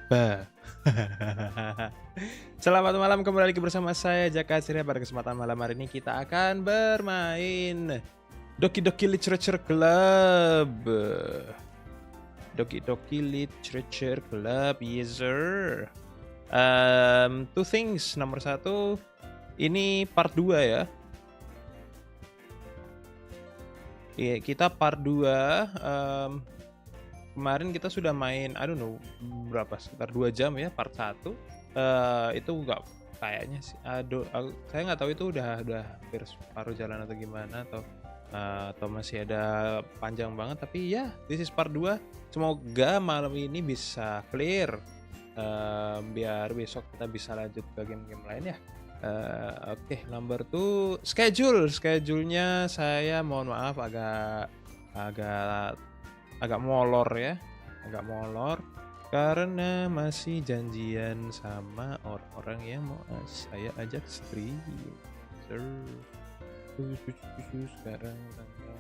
Ba. Selamat malam, kembali lagi bersama saya Jaka Ceria. Pada kesempatan malam hari ini kita akan bermain Doki Doki Literature Club. Doki Doki Literature Club, yes sir. Two things. Nomor satu, ini part 2 ya. Iya, kita part 2. Kemarin kita sudah main, I don't know berapa, sekitar 2 jam ya, part 1. Itu nggak, kayaknya sih, saya nggak tahu itu udah hampir separuh jalan atau gimana, atau masih ada panjang banget. Tapi ya, this is part 2. Semoga malam ini bisa clear, biar besok kita bisa lanjut ke game-game lain ya. Oke, number 2, schedule-nya saya mohon maaf agak molor ya, karena masih janjian sama orang-orang yang mau saya ajak stream. Sekarang tanggal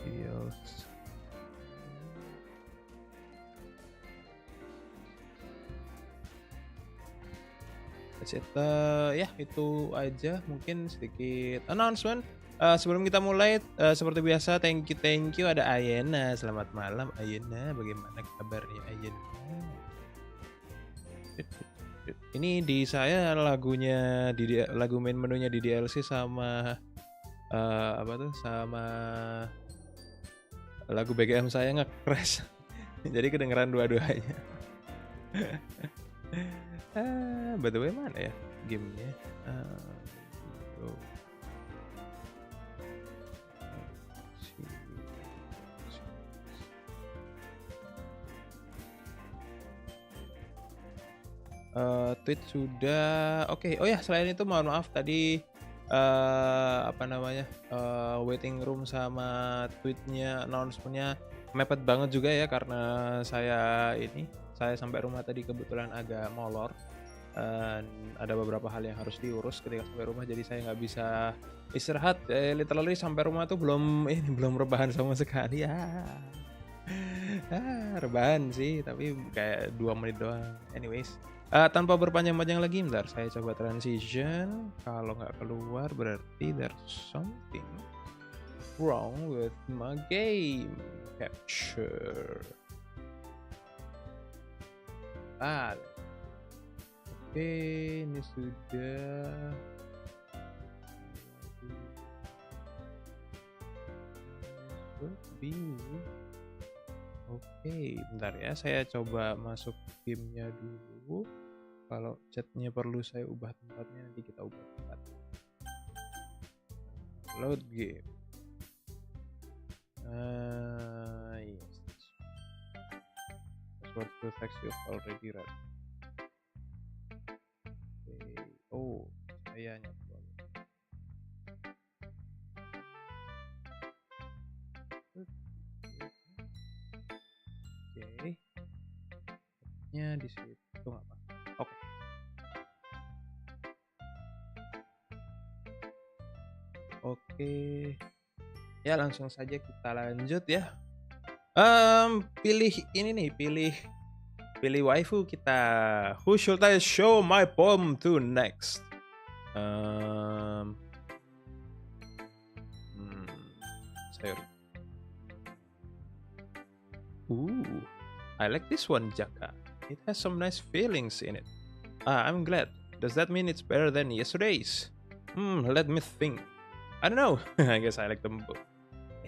DDLC. Ya itu aja, mungkin sedikit announcement. Sebelum kita mulai, seperti biasa, thank you ada Ayena. Selamat malam Ayena, bagaimana kabarnya Ayena? Ini di saya lagunya, lagu main menunya di DDLC sama sama lagu BGM saya nge-crash. Jadi kedengeran dua-duanya. By the way, mana ya gamenya? Tweet sudah. Oke. Oh ya, selain itu mohon maaf tadi waiting room sama tweetnya, announcementnya mepet banget juga ya, karena saya sampai rumah tadi kebetulan agak molor. Ada beberapa hal yang harus diurus ketika sampai rumah, jadi saya nggak bisa istirahat. Literally sampai rumah tuh belum rebahan sama sekali ya. Rebahan sih, tapi kayak 2 menit doang. Anyways, tanpa berpanjang-panjang lagi, bentar saya coba transition. Kalau nggak keluar berarti there's something wrong with my game capture. Oke, ini sudah. Oke, bentar ya, saya coba masuk gamenya dulu. Kalau chatnya perlu saya ubah tempatnya, nanti kita ubah tempat. Load game. Yes. Password protects you already run. Okay. Oh, saya nyoba. Oke. Nya di situ nggak apa. Oke. Oke. Ya, langsung saja kita lanjut ya. Pilih ini nih, pilih waifu kita. Who should I show my poem to next? Saya. I like this one, Jaka. It has some nice feelings in it. I'm glad. Does that mean it's better than yesterday's? Let me think. I don't know. I guess I like them both.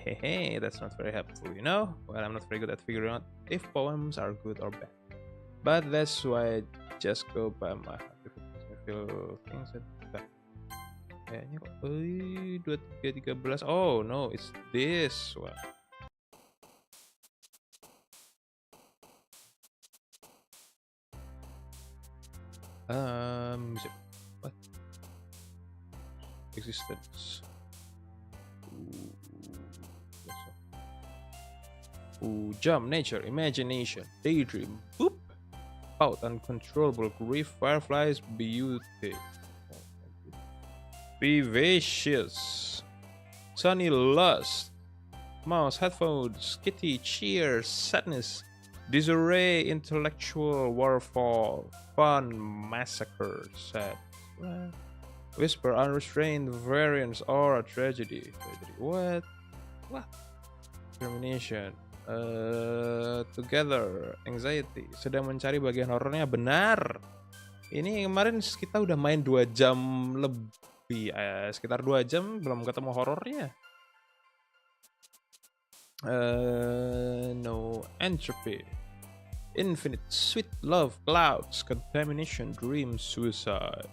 Hey, that's not very helpful, you know? Well, I'm not very good at figuring out if poems are good or bad. But that's why I just go by my heart. If it makes me feel things that kayaknya kok 2313. Oh no, it's this one. What? Existence. Jump, nature, imagination, daydream, boop. pout, uncontrollable grief, fireflies, beauty, vivacious, sunny lust, mouse, headphones, kitty, cheers, sadness, disarray, intellectual, waterfall, fun, massacre, sad, whisper, unrestrained, variance, aura, tragedy. What? Termination. Together, anxiety. Sedang mencari bagian horornya. Benar. Ini kemarin kita udah main 2 jam lebih. Sekitar 2 jam belum ketemu horornya. No. Entropy. Infinite. Sweet love. Clouds. Contamination. Dream. Suicide.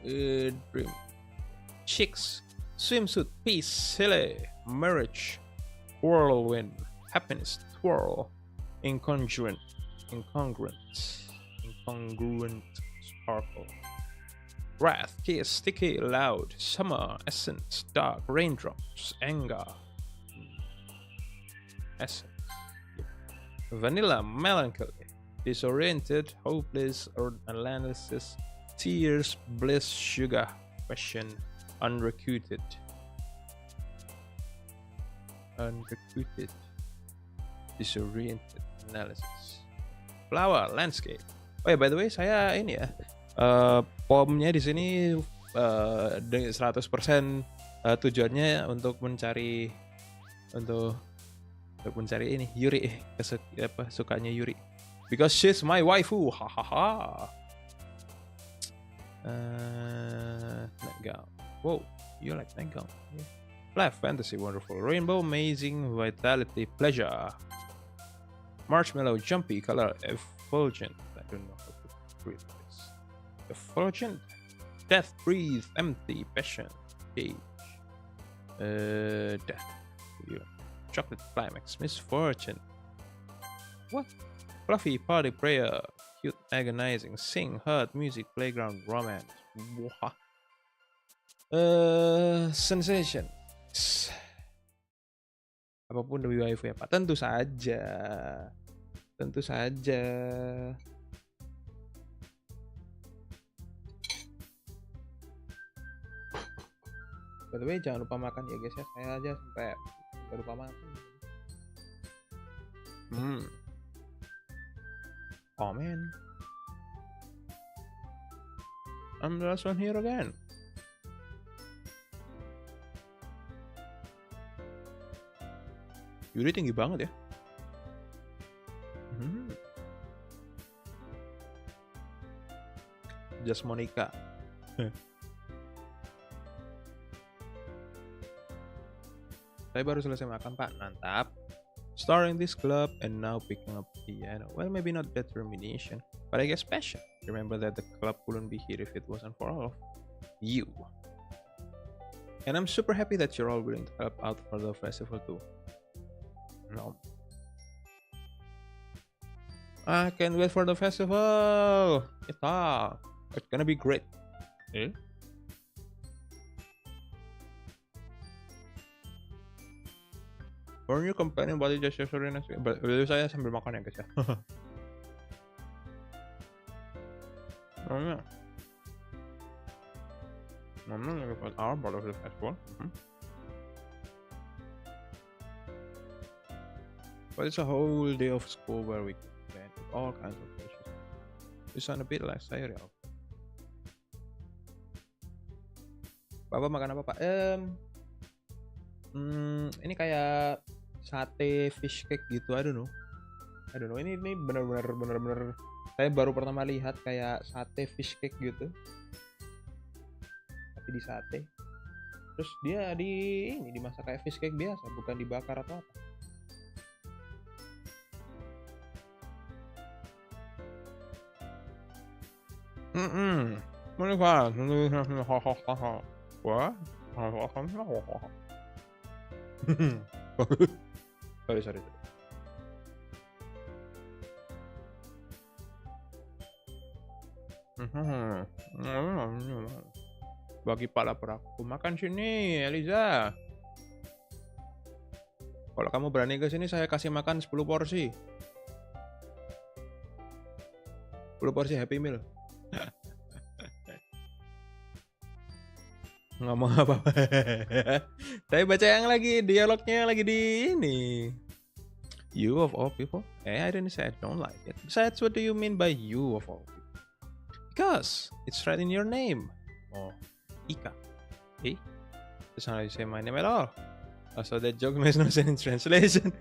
Dream. Chicks. Swimsuit. Peace. Silly. Marriage. Whirlwind. Happiness. Twirl. Incongruent. Sparkle. Wrath. Kiss. Sticky. Loud. Summer. Essence. Dark. Raindrops. Anger. Essence. Vanilla. Melancholy. Disoriented. Hopeless. Or analysis. Tears. Bliss. Sugar. Passion. Unrecruited. Disoriented. Analysis. Flower. Landscape. Oh ya, by the way, saya ini ya, pomnya di sini dengan 100% tujuannya untuk mencari ini Yuri, sukanya Yuri, because she's my waifu. Hahaha. Nightgown. Whoa, you like nightgown? Yeah. Life, fantasy, wonderful, rainbow, amazing, vitality, pleasure, marshmallow, jumpy, color, effulgent. I don't know how to read this. Effulgent, death, breathe, empty, passion, cage, death, chocolate, climax, misfortune. What? Fluffy, party, prayer, cute, agonizing, sing, hurt, music, playground, romance. Wah. Sensation. Apapun lebih waifu ya Pak. Tentu saja. By the way, jangan lupa makan ya guys ya. Saya aja sampai lupa makan. Oh man, I'm the last one here again. Yuri tinggi banget ya. Just Monica. Saya baru selesai makan Pak, mantap. Starting this club and now picking up piano. Well, maybe not determination, but I guess passion. Remember that the club wouldn't be here if it wasn't for all of you. And I'm super happy that you're all willing to help out for the festival too. No. I can't wait for the festival. It's gonna be great. Are you complaining about it just yesterday? Beli saya sambil makan ya guys ya. Lagi buat part of the festival. But it's a whole day of school where we can plan with all kinds of dishes. You sound a bit like Ceria. Bapak makan apa Pak? Ini kayak sate fish cake gitu. I don't know. Ini bener-bener saya baru pertama lihat kayak sate fish cake gitu. Tapi di sate. Terus dia dimasak kayak fish cake biasa, bukan dibakar atau apa. Ini kan. Wah. Sorry. Bagi pala peraku makan sini, Eliza. Kalau kamu berani ke sini, saya kasih makan 10 porsi. 10 porsi Happy Meal. Ngomong apa? Tapi baca yang lagi dialognya lagi di ini. You of all people? I didn't say I don't like it. Besides, what do you mean by you of all people? Because it's right in your name. Oh, Ika. Eh? That's not how you say my name at all. Also, that joke makes no sense in translation.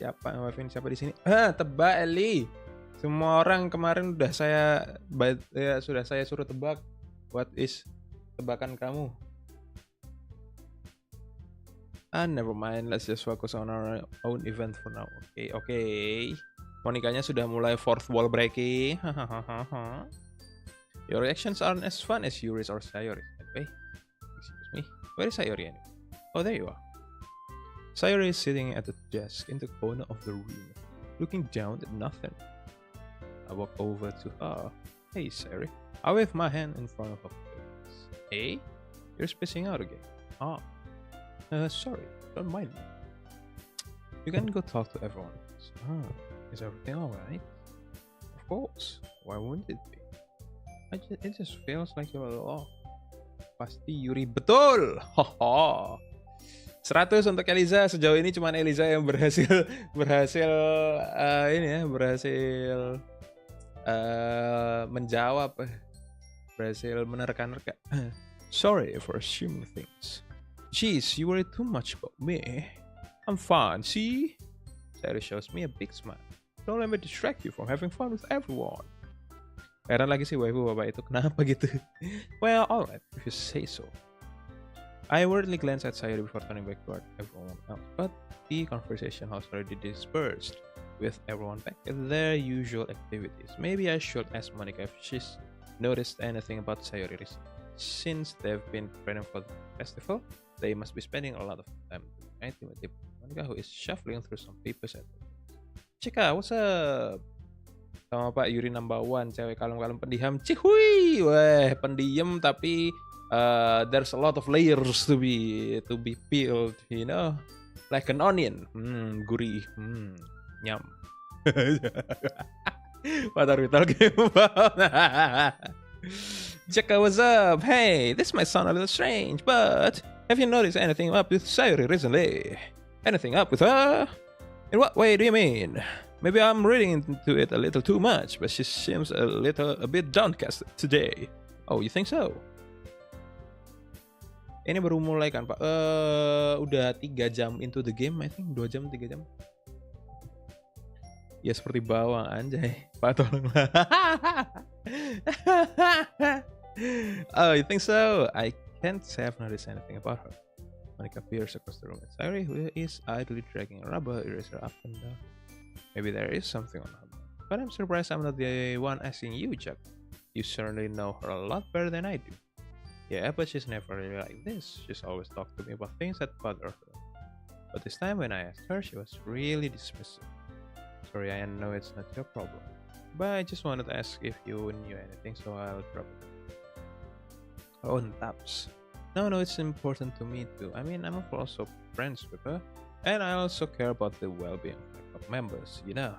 Siapa di sini? Tebak Eli. Semua orang kemarin sudah saya suruh tebak. What is tebakan kamu? Never mind. Let's just focus on our own event for now. Okay. Monikanya sudah mulai fourth wall breaking. Your reactions aren't as fun as Yuri's or Sayori's. Anyway, excuse me. Where is Sayori anyway? Oh, there you are. Sayori is sitting at the desk in the corner of the room, looking down at nothing. I walk over to her. Hey, Sayori. I wave my hand in front of her face. Hey? You're spacing out again. Sorry. Don't mind me. You can go talk to everyone else. Is everything alright? Of course. Why wouldn't it be? It just feels like you're off. Pasti Yuri betul. 100 untuk Eliza. Sejauh ini cuma Eliza yang berhasil menjawab, berhasil menerka-nerka. Sorry for assuming things. Jeez, you worry too much about me. I'm fine, see? Sayori shows me a big smile. Don't let me distract you from having fun with everyone. Heran lagi sih waifu bapak itu, kenapa gitu? Well, alright, if you say so. I worriedly glanced at Sayori before turning back toward everyone else, but the conversation has already dispersed, with everyone back at their usual activities. Maybe I should ask Monica if she's noticed anything about Sayori recently. Since they've been preparing for the festival, they must be spending a lot of time doing it. Monica, who is shuffling through some papers at the Cika, what's up? Sama Pak Yuri number 1, cewek kalem-kalem pendiam. Cihui, weh, pendiam tapi there's a lot of layers to be peeled, you know, like an onion. Gurih, nyam. What are we talking about? Jaka, what's up? Hey, this might sound a little strange, but have you noticed anything up with Sayori recently? Anything up with her? In what way do you mean? Maybe I'm reading into it a little too much, but she seems a bit downcast today. Oh, you think so? Ini baru mulai kan, Pak? Udah 3 jam into the game, I think. 2 jam, 3 jam. Ya seperti bawang, anjay. Pak, tolonglah. Oh, you think so? I can't say I've noticed anything about her. Monica peers across the room at Sayori, who is idly dragging a rubber eraser up and down. Maybe there is something on her. But I'm surprised I'm not the one asking you, Jack. You certainly know her a lot better than I do. Yeah, but she's never really like this. She's always talked to me about things that bother her. But this time when I asked her, she was really dismissive. Sorry, I know it's not your problem. But I just wanted to ask if you knew anything, so I'll drop it. Oh, taps. No, it's important to me too. I mean, I'm also friends with her. And I also care about the well-being of members, you know.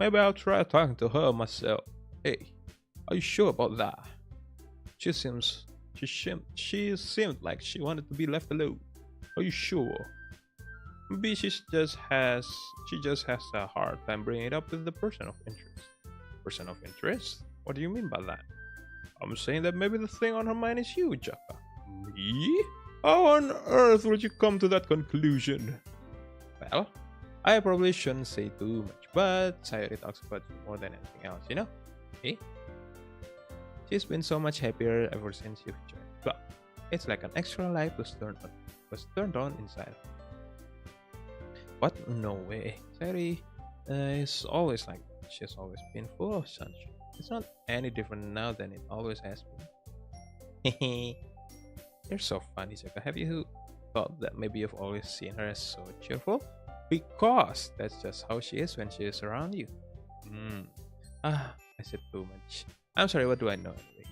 Maybe I'll try talking to her myself. Hey, are you sure about that? She seemed like she wanted to be left alone. Are you sure? Maybe she just has a hard time bringing it up with the person of interest. Person of interest? What do you mean by that? I'm saying that maybe the thing on her mind is you, Jaka. Me? How on earth would you come to that conclusion? Well, I probably shouldn't say too much, but Sayori talks about you more than anything else, you know? Okay? She's been so much happier ever since you've joined. But it's like an extra light was turned on inside. What? No way. Sayori is always like that. She's always been full of sunshine. It's not any different now than it always has been. You're so funny, Jaka. Have you thought that maybe you've always seen her as so cheerful? Because that's just how she is when she is around you. I said too much. I'm sorry, what do I know anyway?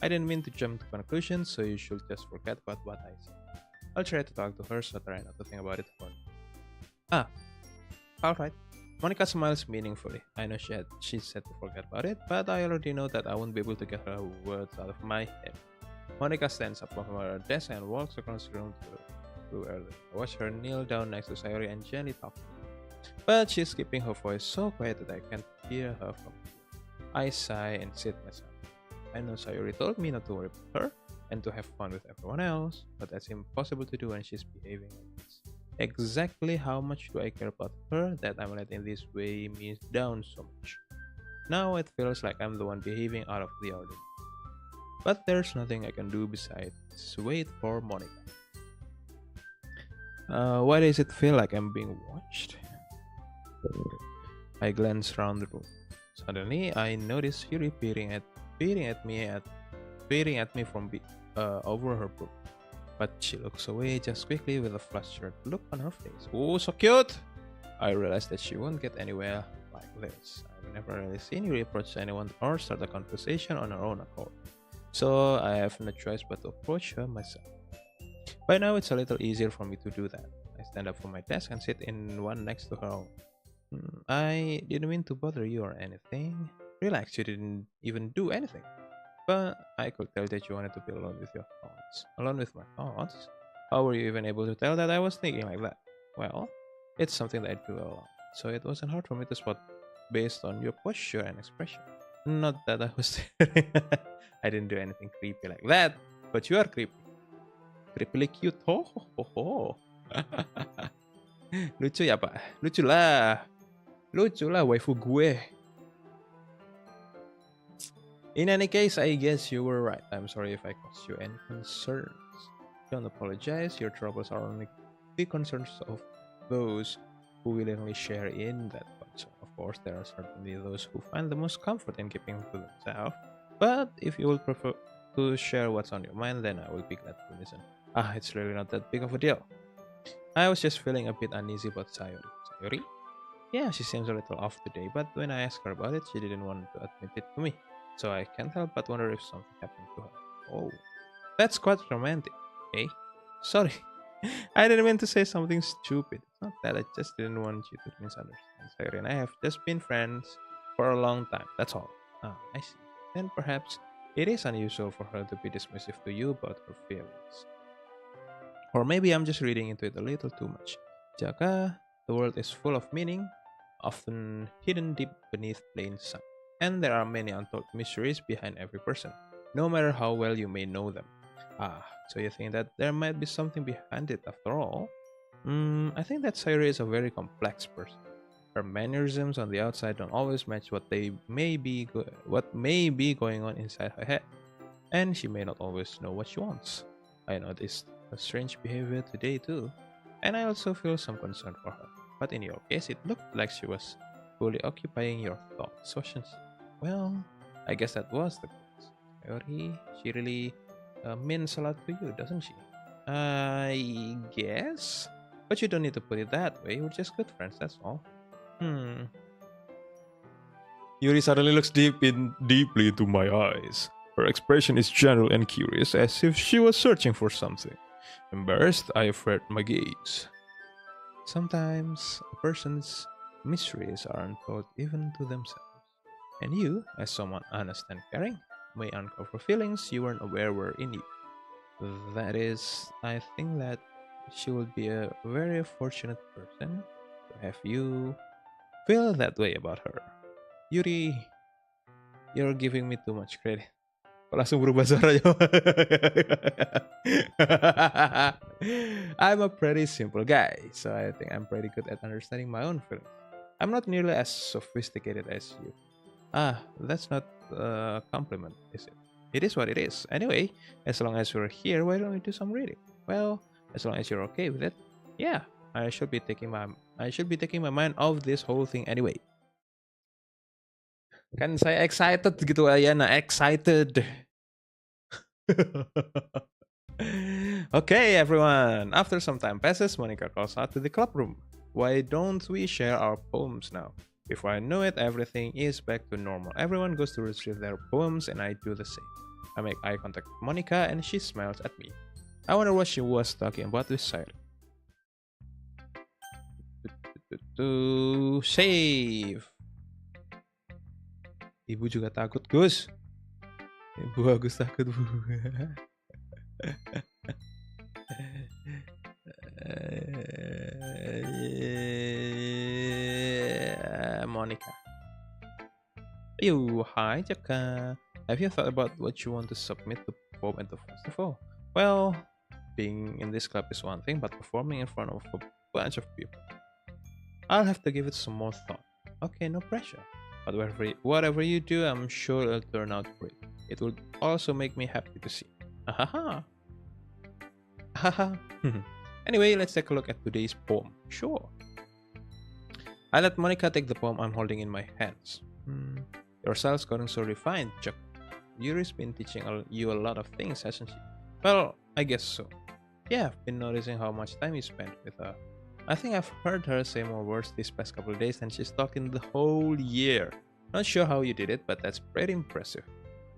I didn't mean to jump to conclusions, so you should just forget about what I said. I'll try to talk to her so try not to think about it for Ah, alright. Monica smiles meaningfully. I know she said to forget about it, but I already know that I won't be able to get her words out of my head. Monica stands up from her desk and walks across the room to her. I watch her kneel down next to Sayori and gently talk to her. But she's keeping her voice so quiet that I can't hear her from here. I sigh and sit myself. I know Sayori told me not to worry about her and to have fun with everyone else, but that's impossible to do when she's behaving like this. Exactly how much do I care about her that I'm letting this weigh me down so much? Now it feels like I'm the one behaving out of the ordinary. But there's nothing I can do besides wait for Monica. Why does it feel like I'm being watched? I glance around the room. Suddenly, I notice Yuri peering at me from over her book. But she looks away just quickly with a flustered look on her face. Oh, so cute! I realize that she won't get anywhere like this. I've never really seen Yuri approach anyone or start a conversation on her own accord. So I have no choice but to approach her myself. By now, it's a little easier for me to do that. I stand up from my desk and sit in one next to her own. I didn't mean to bother you or anything. Relax, you didn't even do anything. But I could tell that you wanted to be alone with your thoughts. Alone with my thoughts? How were you even able to tell that I was thinking like that? Well, it's something that I do a lot, so it wasn't hard for me to spot based on your posture and expression. Not that I was I didn't do anything creepy like that, but you are creepy. Creepily cute. Ho, ho, ho, ho. Lucu ya, Pak? Lucu lah, waifu gue. In any case, I guess you were right. I'm sorry if I caused you any concerns. Don't apologize. Your troubles are only the concerns of those who willingly share in that concern. Of course, there are certainly those who find the most comfort in keeping to themselves. But if you would prefer to share what's on your mind, then I will be glad to listen. It's really not that big of a deal. I was just feeling a bit uneasy about Sayori. Sayori? Yeah, she seems a little off today, but when I asked her about it, she didn't want to admit it to me. So I can't help but wonder if something happened to her. Oh, that's quite romantic. Eh? Sorry. I didn't mean to say something stupid. It's not that, I just didn't want you to misunderstand. Sayori and I have just been friends for a long time. That's all. I see. Then perhaps it is unusual for her to be dismissive to you about her feelings. Or maybe I'm just reading into it a little too much. Jaka, the world is full of meaning, often hidden deep beneath plain sight. And there are many untold mysteries behind every person, no matter how well you may know them. So you think that there might be something behind it after all? I think that Sayori is a very complex person. Her mannerisms on the outside don't always match what may be going on inside her head, and she may not always know what she wants. I noticed a strange behavior today too, and I also feel some concern for her. But in your case, it looked like she was fully occupying your thoughts, wasn't she? Well, I guess that was the case. Sayori, she really means a lot to you, doesn't she? I guess? But you don't need to put it that way. We're just good friends, that's all. Yuri suddenly looks deeply into my eyes. Her expression is gentle and curious, as if she was searching for something. Embarrassed, I avert my gaze. Sometimes a person's mysteries aren't told even to themselves. And you, as someone honest and caring, may uncover feelings you weren't aware were in you. That is, I think that she would be a very fortunate person to have you feel that way about her. Yuri, you're giving me too much credit. Kok langsung berubah suaranya? I'm a pretty simple guy, so I think I'm pretty good at understanding my own feelings. I'm not nearly as sophisticated as you. That's not a compliment, is it? It is what it is. Anyway, as long as we're here, why don't we do some reading? Well, as long as you're okay with it, yeah, I should be taking my mind off this whole thing anyway. Kan saya excited gitu Ayana, excited. Okay, everyone. After some time passes, Monica calls out to the club room. Why don't we share our poems now? Before I know it, everything is back to normal. Everyone goes to retrieve their poems, and I do the same. I make eye contact with Monica, and she smiles at me. I wonder what she was talking about with Sayori. to save. Ibu juga takut, Gus. Ibu Agus takut, Bu. Monica. Yo, hi Jaka. Have you thought about what you want to submit the poem at the festival? Well, being in this club is one thing, but performing in front of a bunch of people, I'll have to give it some more thought. Okay, no pressure. But whatever you do, I'm sure it'll turn out great. It will also make me happy to see. Ahaha. Haha. Anyway, let's take a look at today's poem. Sure. I let Monica take the poem I'm holding in my hands. Your style's gotten so refined, Chuck. Yuri's been teaching you a lot of things, hasn't she? Well, I guess so. Yeah, I've been noticing how much time you spend with her. I think I've heard her say more words these past couple of days than she's talked in the whole year. Not sure how you did it, but that's pretty impressive.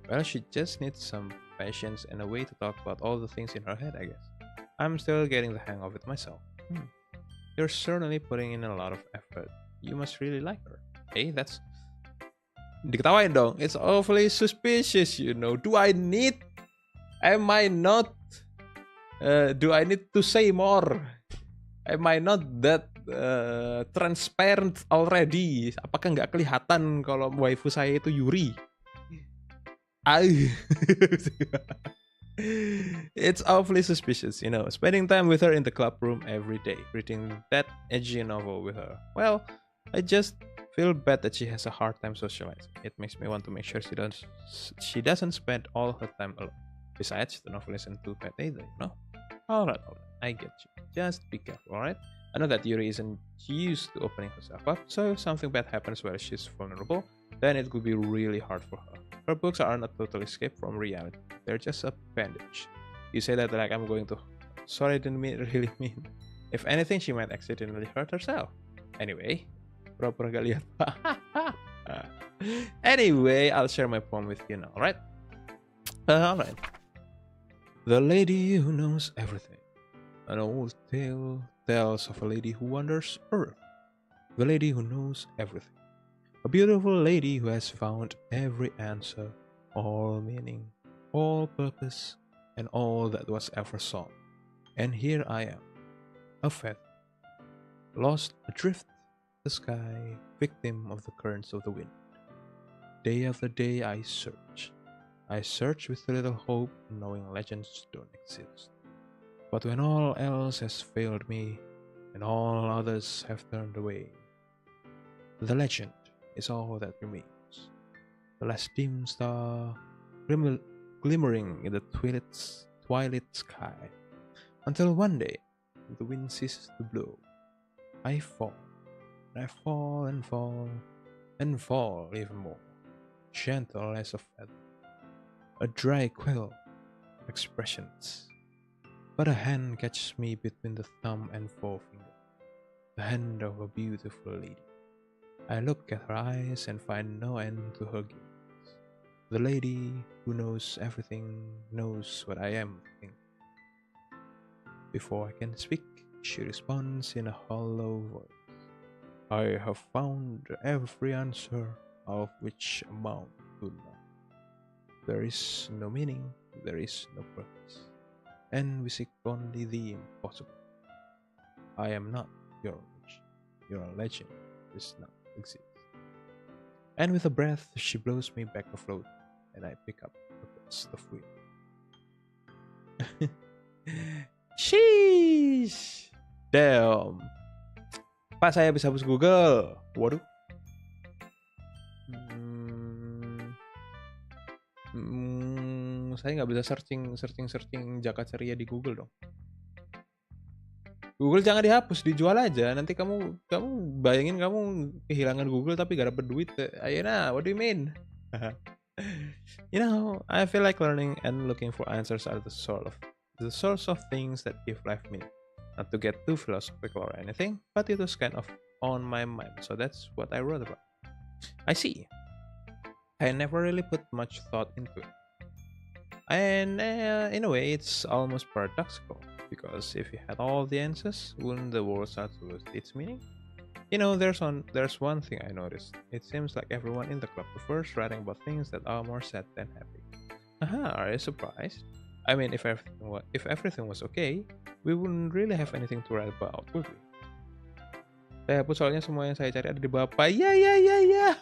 Well, she just needs some patience and a way to talk about all the things in her head, I guess. I'm still getting the hang of it myself. You're certainly putting in a lot of effort. You must really like her. Hey, that's... Diketawain dong. It's awfully suspicious, you know. Do I need... Am I not... do I need to say more? Am I not that transparent already? Apakah nggak kelihatan kalau waifu saya itu Yuri? It's awfully suspicious, you know. Spending time with her in the club room every day, reading that edgy novel with her. Well, I just feel bad that she has a hard time socializing. It makes me want to make sure she doesn't spend all her time alone. Besides, the novel isn't too bad either, you know. Alright, I get you. Just be careful, alright? I know that Yuri isn't used to opening herself up, so if something bad happens while she's vulnerable, then it could be really hard for her. Her books are not total escape from reality. They're just a bandage. You say that like I'm going to... Sorry, I didn't really mean. If anything, she might accidentally hurt herself. Anyway, pura-pura gak lihat. Anyway, I'll share my poem with you now, alright? Alright. The lady who knows everything. An old tale tells of a lady who wanders Earth. The lady who knows everything. A beautiful lady who has found every answer, all meaning, all purpose, and all that was ever sought. And here I am, a feather, lost adrift the sky, victim of the currents of the wind. Day after day I search. I search with little hope, knowing legends don't exist. But when all else has failed me, and all others have turned away, the legend is all that remains. The last dim star glimmering in the twilight sky, until one day the wind ceases to blow. I fall, and I fall and fall, and fall even more, gentle as a feather. A dry quill, expressions. But a hand catches me between the thumb and forefinger, the hand of a beautiful lady. I look at her eyes and find no end to her gaze. The lady who knows everything knows what I am thinking. Before I can speak, she responds in a hollow voice. I have found every answer, of which amount to none. There is no meaning, there is no purpose, and we seek only the impossible. I am not your legend. Your legend does not exist. And with a breath, she blows me back afloat, and I pick up a gust of wind. Sheesh! Damn! Pak, saya bisa hapus Google. Waduh. Saya nggak bisa searching Jaka Ceria di Google dong. Google jangan dihapus, dijual aja. Nanti kamu bayangin kamu kehilangan Google tapi gak dapet duit. Ayana, what do you mean? You know, I feel like learning and looking for answers are the source of things that give life meaning. Not to get too philosophical or anything, but it was kind of on my mind, so that's what I wrote about. I see. I never really put much thought into it. And in a way, it's almost paradoxical, because if you had all the answers, wouldn't the world start to lose its meaning? There's one thing I noticed. It seems like everyone in the club prefers writing about things that are more sad than happy. Are you surprised? I mean, if everything was okay, we wouldn't really have anything to write about, would we? Saya hapus soalnya semua yang saya cari ada di Bapak. Ya ya ya ya.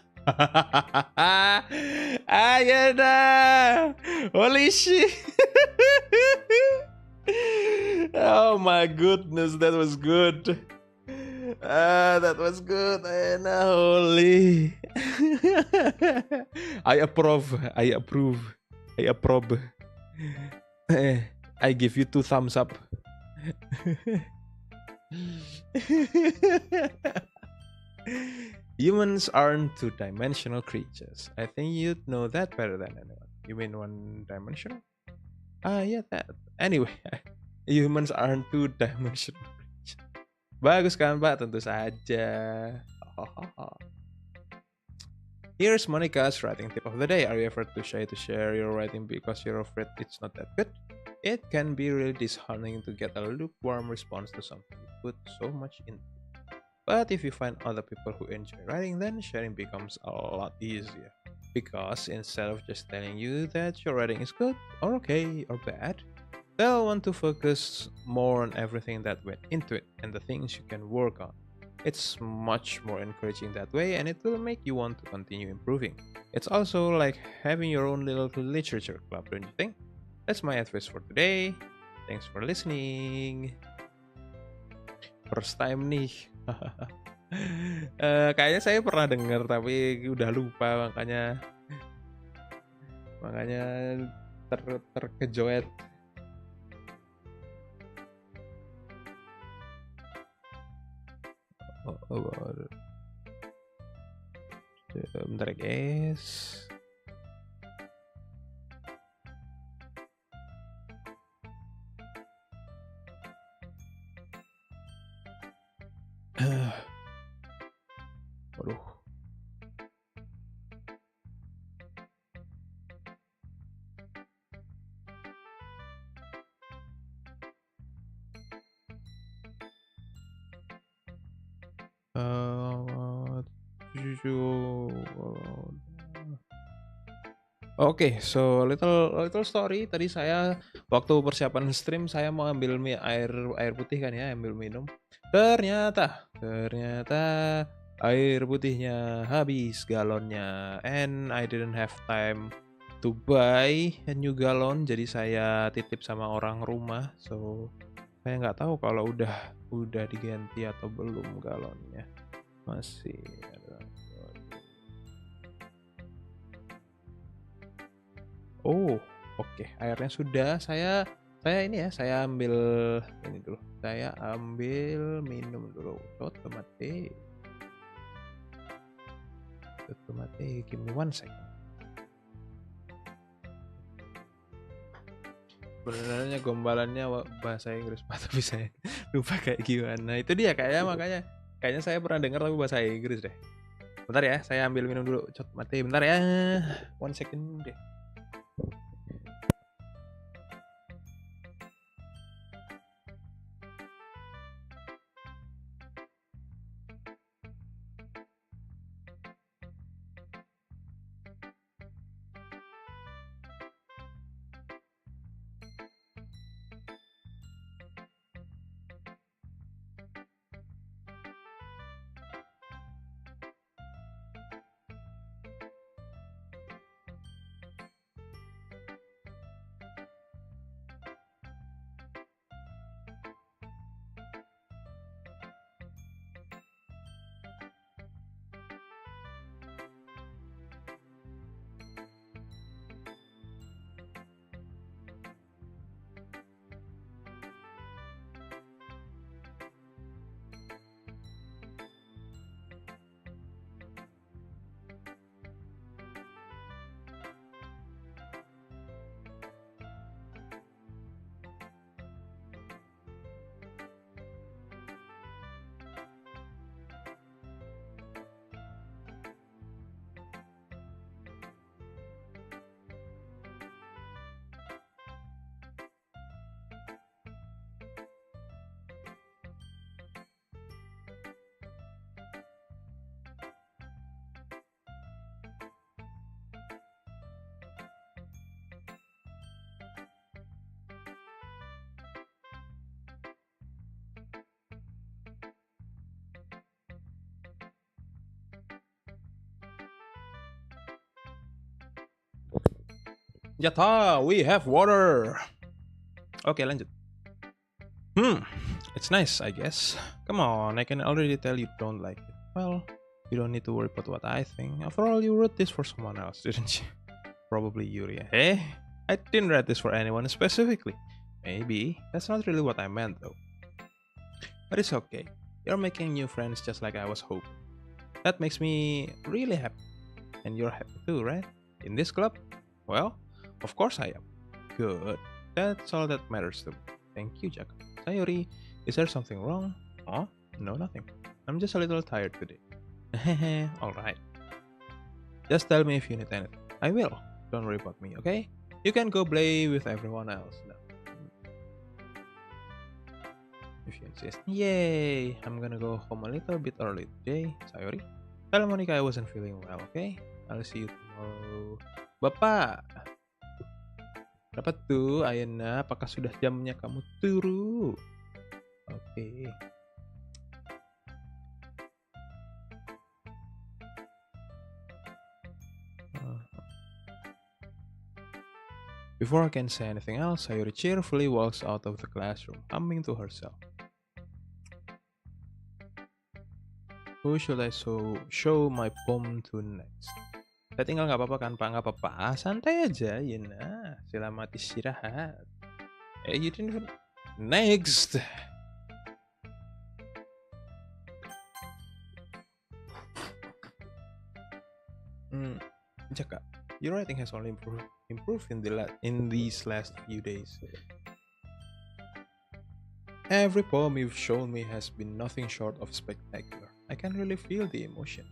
Ya dah. Holy shit. Oh my goodness, that was good. That was good. Holy. I approve. I approve. I approve. I give you 2 thumbs up. Humans aren't two-dimensional creatures. I think you'd know that better than anyone. You mean one-dimensional? Yeah, that. Anyway, humans aren't two-dimensional creatures. Bagus kan, Pak? Tentu saja. Here's Monica's writing tip of the day. Are you ever too shy to share your writing because you're afraid it's not that good? It can be really disheartening to get a lukewarm response to something you put so much into. But if you find other people who enjoy writing, then sharing becomes a lot easier. Because instead of just telling you that your writing is good, or okay, or bad, they'll want to focus more on everything that went into it and the things you can work on. It's much more encouraging that way, and it will make you want to continue improving. It's also like having your own little literature club, don't you think? That's my advice for today. Thanks for listening. First time nih. Kayaknya saya pernah dengar tapi udah lupa, makanya terkejoet. Bentar ya guys. Waduh. Oke, so little story. Tadi saya waktu persiapan stream saya mau ambil air putih kan ya, ambil minum. Ternyata air putihnya habis galonnya, and I didn't have time to buy a new galon. Jadi saya titip sama orang rumah. So saya nggak tahu kalau udah diganti atau belum galonnya. Masih ada. Oh, oke. Airnya sudah. Saya ini ya, saya ambil ini dulu. Saya ambil minum dulu. Otomatis. Give me 1 second. Sebenarnya gombalannya bahasa Inggris, tapi saya lupa kayak gimana. Itu dia kayaknya saya pernah dengar tapi bahasa Inggris deh. Bentar ya, saya ambil minum dulu. Mati, bentar ya. 1 second deh. Yata, we have water. Oke, lanjut. It's nice, I guess. Come on, I can already tell you don't like it. Well, you don't need to worry about what I think. After all, you wrote this for someone else, didn't you? Probably Yuri. Hey, I didn't write this for anyone specifically. Maybe. That's not really what I meant, though. But it's okay. You're making new friends just like I was hoping. That makes me really happy. And you're happy too, right? In this club? Well, of course I am. Good. That's all that matters to me. Thank you, Jaka. Sayori, is there something wrong? Oh, no, nothing. I'm just a little tired today. Alright. Just tell me if you need anything. I will. Don't worry about me, okay? You can go play with everyone else now. If you insist. Yay! I'm gonna go home a little bit early today. Sayori. Tell Monica I wasn't feeling well, okay? I'll see you tomorrow. Bapak! Dapat tuh, Ayana. Apakah sudah jamnya kamu turu? Oke. Before I can say anything else, Sayori cheerfully walks out of the classroom, humming to herself. Who should I show my poem to next? Saya tinggal nggak apa-apa kan Pak? Nggak apa-apa, santai aja, Yena. Selamat istirahat. You didn't even... Next! Jaka, your writing has only improved in these last few days. Every poem you've shown me has been nothing short of spectacular. I can really feel the emotions.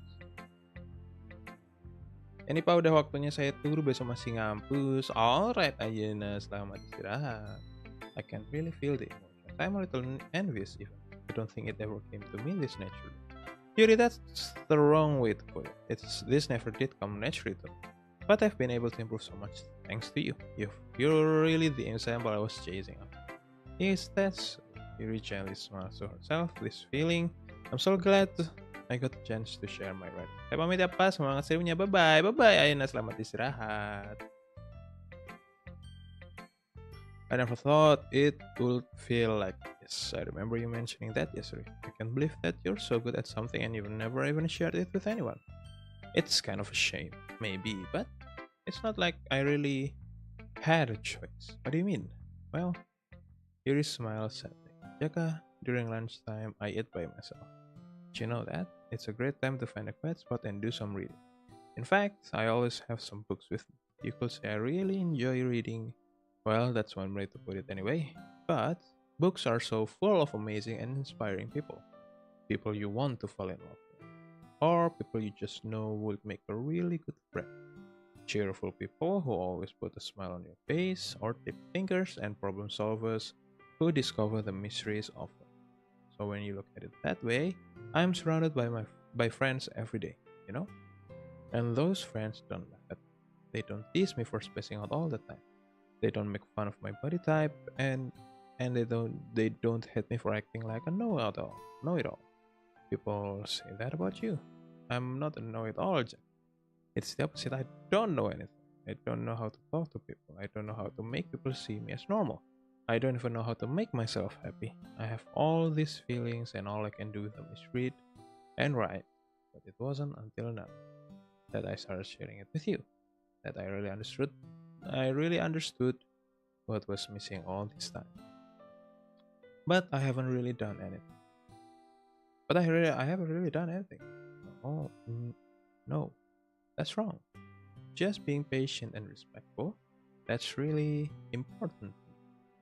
Ini Pak udah waktunya saya turu, besok masih ngampus. Alright Ayana, selamat istirahat. I can really feel the emotions. I'm a little envious even. I don't think it ever came to me this naturally. Yuri, that's the wrong way to put it. This never did come naturally to me. But I've been able to improve so much thanks to you. You're really the example I was chasing after. Yes, that's... Yuri gently smiles to herself. This feeling, I'm so glad I got the chance to share my writing. Saya pamit ya Pak, semangat serunya. Bye-bye. Bye-bye Ayana, selamat istirahat. I never thought it would feel like this. I remember you mentioning that yesterday. I can't believe that you're so good at something and you've never even shared it with anyone. It's kind of a shame, maybe, but it's not like I really had a choice. What do you mean? Well, Yuri smiles sadly. Jaka, during lunchtime, I eat by myself. Did you know that? It's a great time to find a quiet spot and do some reading. In fact, I always have some books with me. You could say I really enjoy reading. Well, that's one way to put it anyway. But books are so full of amazing and inspiring people. People you want to fall in love with. Or people you just know would make a really good friend. Cheerful people who always put a smile on your face, or tip thinkers and problem solvers who discover the mysteries of life. So when you look at it that way, I'm surrounded by friends every day, you know? And those friends don't laugh at me. They don't tease me for spacing out all the time. They don't make fun of my body type, and they don't hate me for acting like a know-it-all. People say that about you. I'm not a know-it-all, Jack. It's the opposite. I don't know anything. I don't know how to talk to people. I don't know how to make people see me as normal. I don't even know how to make myself happy. I have all these feelings and all I can do with them is read and write. But it wasn't until now that I started sharing it with you that I really understood what was missing all this time. But I haven't really done anything. I haven't really done anything. Oh, no. That's wrong. Just being patient and respectful, that's really important.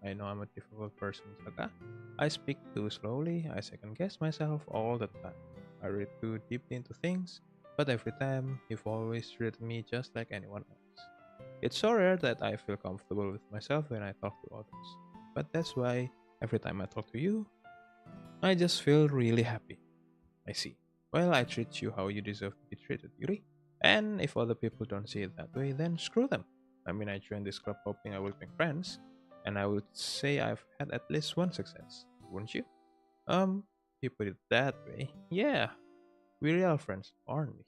I know I'm a difficult person, Jaka. I speak too slowly, I second guess myself all the time. I read too deeply into things, but every time you've always treated me just like anyone else. It's so rare that I feel comfortable with myself when I talk to others. But that's why every time I talk to you, I just feel really happy. I see. Well, I treat you how you deserve to be treated, Yuri. And if other people don't see it that way, then screw them. I mean, I joined this club hoping I would make friends, and I would say I've had at least one success, wouldn't you? You put it that way. Yeah, we're real friends, aren't we?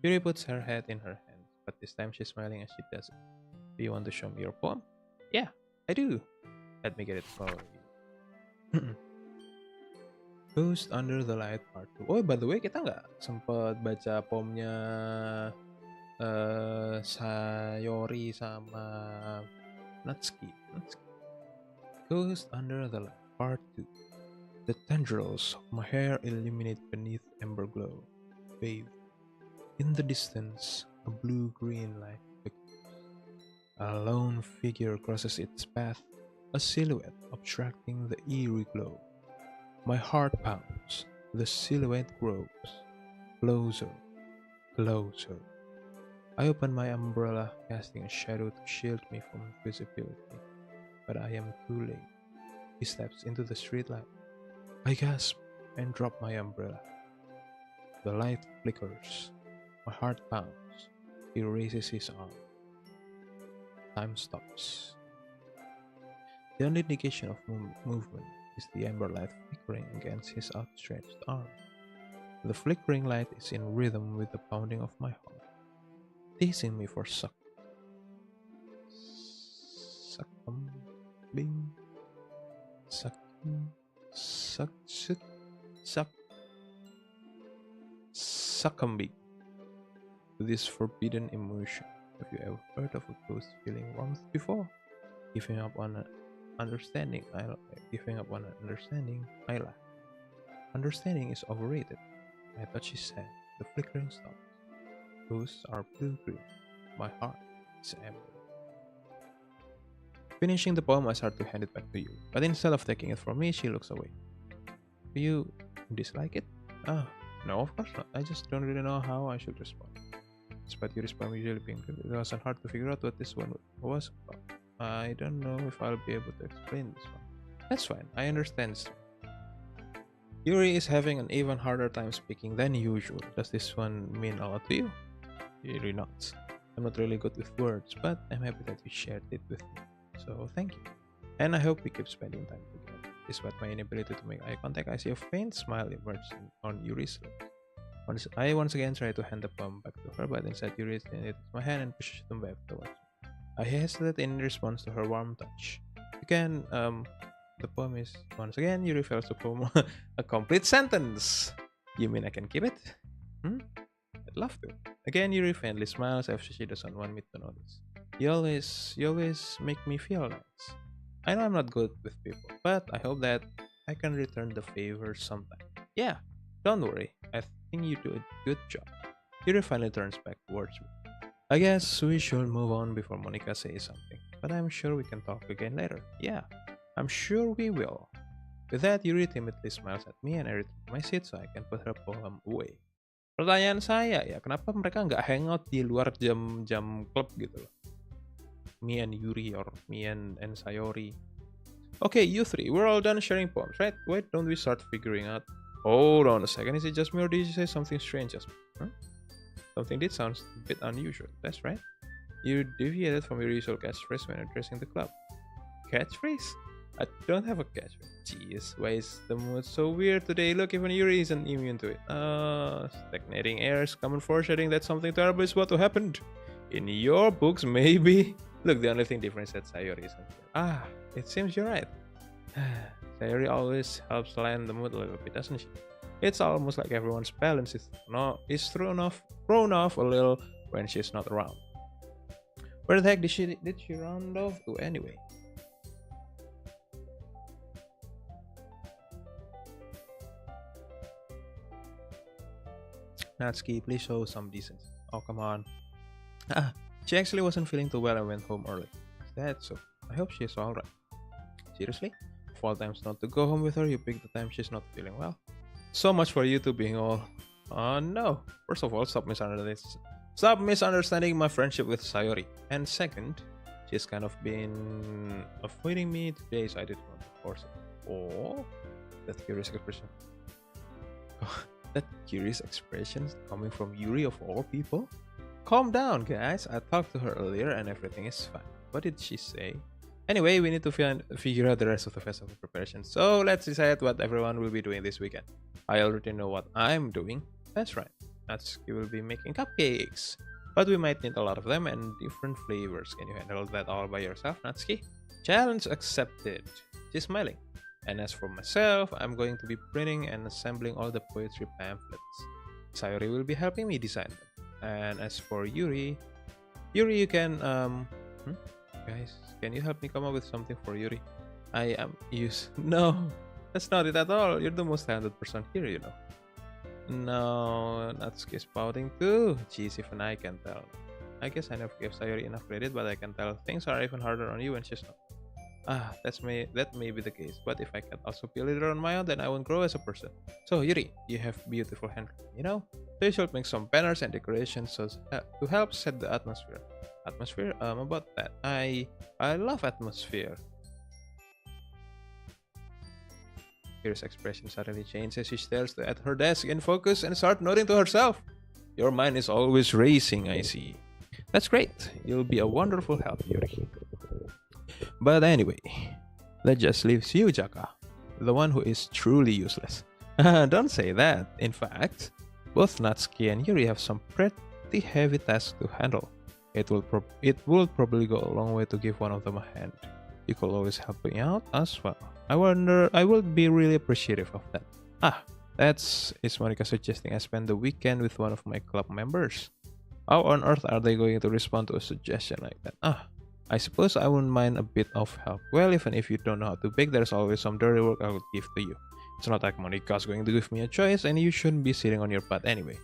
Yuri puts her head in her hands, but this time she's smiling as she does it. Do you want to show me your poem? Yeah, I do. Let me get it for you. Ghost Under the Light Part 2. Oh, by the way, kita nggak sempet baca poemnya Sayori sama Natsuki. Ghost Under the Light Part 2. The tendrils of my hair illuminate beneath amber glow. Bathed in the distance, a blue-green light flickers. A lone figure crosses its path, a silhouette obstructing the eerie glow. My heart pounds, the silhouette grows. Closer, closer. I open my umbrella, casting a shadow to shield me from visibility. But I am too late. He steps into the streetlight. I gasp and drop my umbrella. The light flickers. My heart pounds. He raises his arm. Time stops. The only indication of movement is the amber light flickering against his outstretched arm. The flickering light is in rhythm with the pounding of my heart, teasing me for succumbing to this forbidden emotion. Have you ever heard of a ghost feeling warmth before? Giving up on understanding, I laugh. Understanding is overrated, I thought she said. The flickering stops. Ghosts are blue-green. My heart is amber. Finishing the poem, I start to hand it back to you, but instead of taking it from me, she looks away. Do you dislike it? No, of course not. I just don't really know how I should respond. Despite your response usually being good, it wasn't hard to figure out what this one was about. I don't know if I'll be able to explain this one. That's fine, I understand. Yuri is having an even harder time speaking than usual. Does this one mean a lot to you? Really not. I'm not really good with words, but I'm happy that you shared it with me. So thank you. And I hope we keep spending time together. Despite my inability to make eye contact, I see a faint smile emerge on Yuri's lips. I once again try to hand the poem back to her, but instead Yuri takes my hand and pushes them back towards me. I hesitate in response to her warm touch. You can, the poem is, once again, Yuri fails to form a complete sentence. You mean I can keep it? I'd love to. Again, Yuri faintly smiles as she doesn't want me to notice. You always make me feel nice. I know I'm not good with people, but I hope that I can return the favor sometime. Yeah, don't worry. I think you do a good job. Yuri finally turns back towards me. I guess we should move on before Monica says something, but I'm sure we can talk again later. Yeah, I'm sure we will. With that, Yuri timidly smiles at me and I return to my seat so I can put her poem away. Pertanyaan saya ya, kenapa mereka nggak hangout di luar jam klub gitu loh? Me and Yuri or me and Sayori. Okay, you three, we're all done sharing poems, right? Why don't we start figuring out? Hold on a second, is it just me or did you say something strange just now? Something did sound a bit unusual, that's right. You deviated from your usual catchphrase when addressing the club. Catchphrase? I don't have a catchphrase. Jeez, why is the mood so weird today? Look, even Yuri isn't immune to it. Stagnating airs, common foreshadowing that something terrible is about to happen. In your books, maybe? Look, the only thing different is that Sayori isn't here. It seems you're right. Sayori always helps lighten the mood a little bit, doesn't she? It's almost like everyone's balance is thrown off a little when she's not around. Where the heck did she round off to anyway? Natsuki, please show some decency. Oh, come on. She actually wasn't feeling too well and went home early. Is that so? I hope she's alright. Seriously? Of all times not to go home with her, you pick the time she's not feeling well? So much for you two being all... no. First of all, stop misunderstanding my friendship with Sayori. And second, she's kind of been avoiding me today, so I didn't want to force it. Oh, that curious expression. That curious expression coming from Yuri of all people? Calm down, guys. I talked to her earlier and everything is fine. What did she say? Anyway, we need to figure out the rest of the festival preparation. So let's decide what everyone will be doing this weekend. I already know what I'm doing. That's right. Natsuki will be making cupcakes. but we might need a lot of them and different flavors. Can you handle that all by yourself, Natsuki? Challenge accepted. She's smiling. And as for myself, I'm going to be printing and assembling all the poetry pamphlets. Sayori will be helping me design them. And as for Yuri, you can guys, can you help me come up with something for Yuri? I am No, that's not it at all. You're the most talented person here, you know. No, Natsuki is pouting too. Jeez, even I can tell. I guess I never gave Sayori enough credit, but I can tell things are even harder on you when she's not. That may be the case, but if I can also be a leader on my own, then I won't grow as a person. So Yuri, you have beautiful handwriting, you know? So you should make some banners and decorations to help set the atmosphere. About that, I love atmosphere. Yuri's expression suddenly changed as she stares at her desk in focus and starts nodding to herself. Your mind is always racing, I see. That's great. You'll be a wonderful help, Yuri. But anyway, that just leaves you, Jaka, the one who is truly useless. Don't say that. In fact, both Natsuki and Yuri have some pretty heavy tasks to handle. It will probably go a long way to give one of them a hand. You could always help me out as well. I would be really appreciative of that. Is Monica suggesting I spend the weekend with one of my club members? How on earth are they going to respond to a suggestion like that? I suppose I wouldn't mind a bit of help. Well, even if you don't know how to bake, there's always some dirty work I would give to you. It's not like Monica's going to give me a choice, and you shouldn't be sitting on your butt anyway.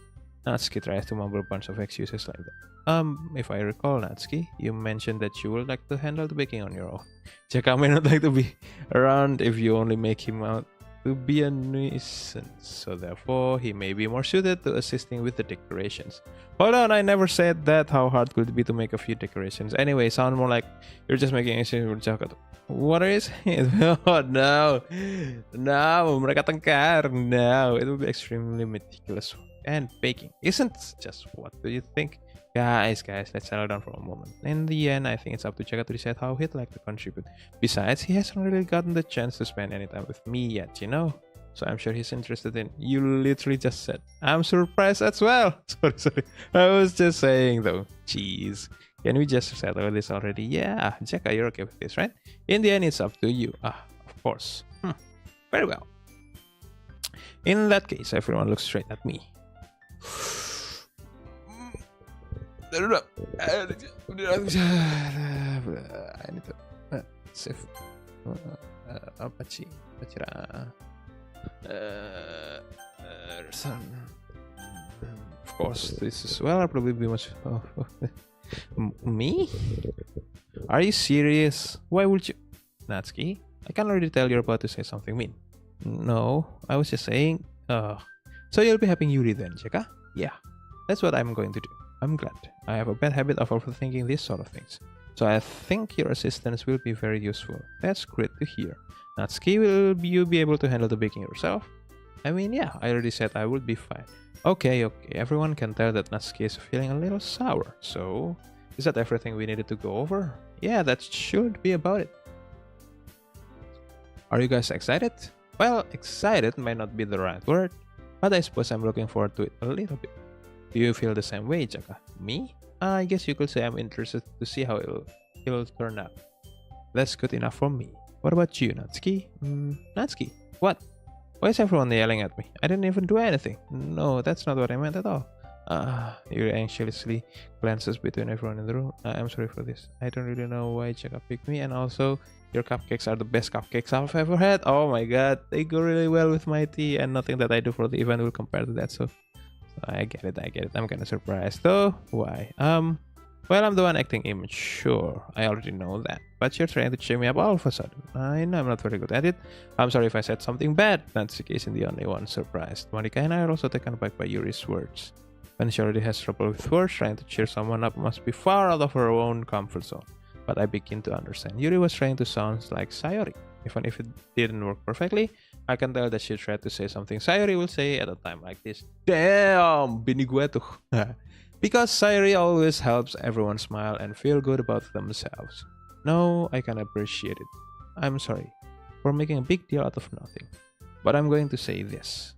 Natsuki tries to mumble a bunch of excuses like that. If I recall, Natsuki, you mentioned that you would like to handle the baking on your own. Jaka may not like to be around if you only make him out to be a nuisance, so therefore he may be more suited to assisting with the decorations. Hold on, I never said that. How hard could it be to make a few decorations? Anyway, sound more like you're just making excuses with Jaka. What is it? Oh no, mereka tengkar. No, it will be extremely meticulous. And baking isn't just what do you think? Guys, let's settle down for a moment. In the end, I think it's up to Jaka to decide how he'd like to contribute. Besides, he hasn't really gotten the chance to spend any time with me yet, you know? So I'm sure he's interested in... You literally just said, I'm surprised as well. Sorry. I was just saying though. Jeez. Can we just settle this already? Yeah, Jaka, you're okay with this, right? In the end, it's up to you. Of course. Very well. In that case, everyone looks straight at me. I need to save apa sih of course this is well. I'll probably be much me. Are you serious? Why would you? Natsuki, I can already tell you're about to say something mean. No, I was just saying. So you'll be helping Yuri then, Jaka? Yeah, that's what I'm going to do. I'm glad. I have a bad habit of overthinking these sort of things. So I think your assistance will be very useful. That's great to hear. Natsuki, will you be able to handle the baking yourself? I mean, yeah, I already said I would be fine. Okay. Everyone can tell that Natsuki is feeling a little sour. So, is that everything we needed to go over? Yeah, that should be about it. Are you guys excited? Well, excited might not be the right word, but I suppose I'm looking forward to it a little bit. Do you feel the same way, Jaka? Me? I guess you could say I'm interested to see how it'll turn out. That's good enough for me. What about you, Natsuki? Natsuki? What? Why is everyone yelling at me? I didn't even do anything. No, that's not what I meant at all. Yuri anxiously glances between everyone in the room. I'm sorry for this. I don't really know why Jaka picked me, and also, your cupcakes are the best cupcakes I've ever had. Oh my god, they go really well with my tea, and nothing that I do for the event will compare to that, so I get it. I'm kinda surprised though. Why? Well, I'm the one acting immature. I already know that. But you're trying to cheer me up all of a sudden. I know I'm not very good at it. I'm sorry if I said something bad. Natsuki isn't the only one surprised. Monica and I are also taken aback by Yuri's words. When she already has trouble with words, trying to cheer someone up must be far out of her own comfort zone. But I begin to understand. Yuri was trying to sound like Sayori. Even if it didn't work perfectly, I can tell that she tried to say something Sayori will say at a time like this. Damn, bini gue tuh. Because Sayori always helps everyone smile and feel good about themselves. No, I can appreciate it. I'm sorry for making a big deal out of nothing. But I'm going to say this.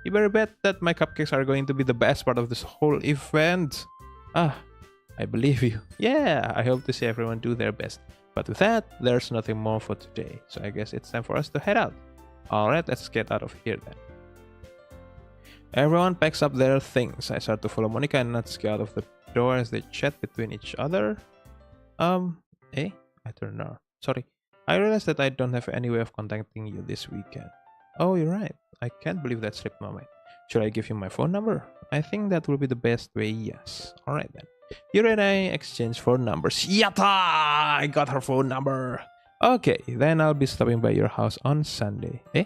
You better bet that my cupcakes are going to be the best part of this whole event. Ah, I believe you. Yeah, I hope to see everyone do their best. But with that, there's nothing more for today, so I guess it's time for us to head out. Alright, let's get out of here then. Everyone packs up their things. I start to follow Monica and Nuts get out of the door as they chat between each other. I turn around. Sorry. I realized that I don't have any way of contacting you this weekend. Oh, you're right. I can't believe that slipped my mind. Should I give you my phone number? I think that will be the best way, yes. Alright then. Yuri and I exchange phone numbers. Yatta! I got her phone number. Okay, then I'll be stopping by your house on Sunday. Eh?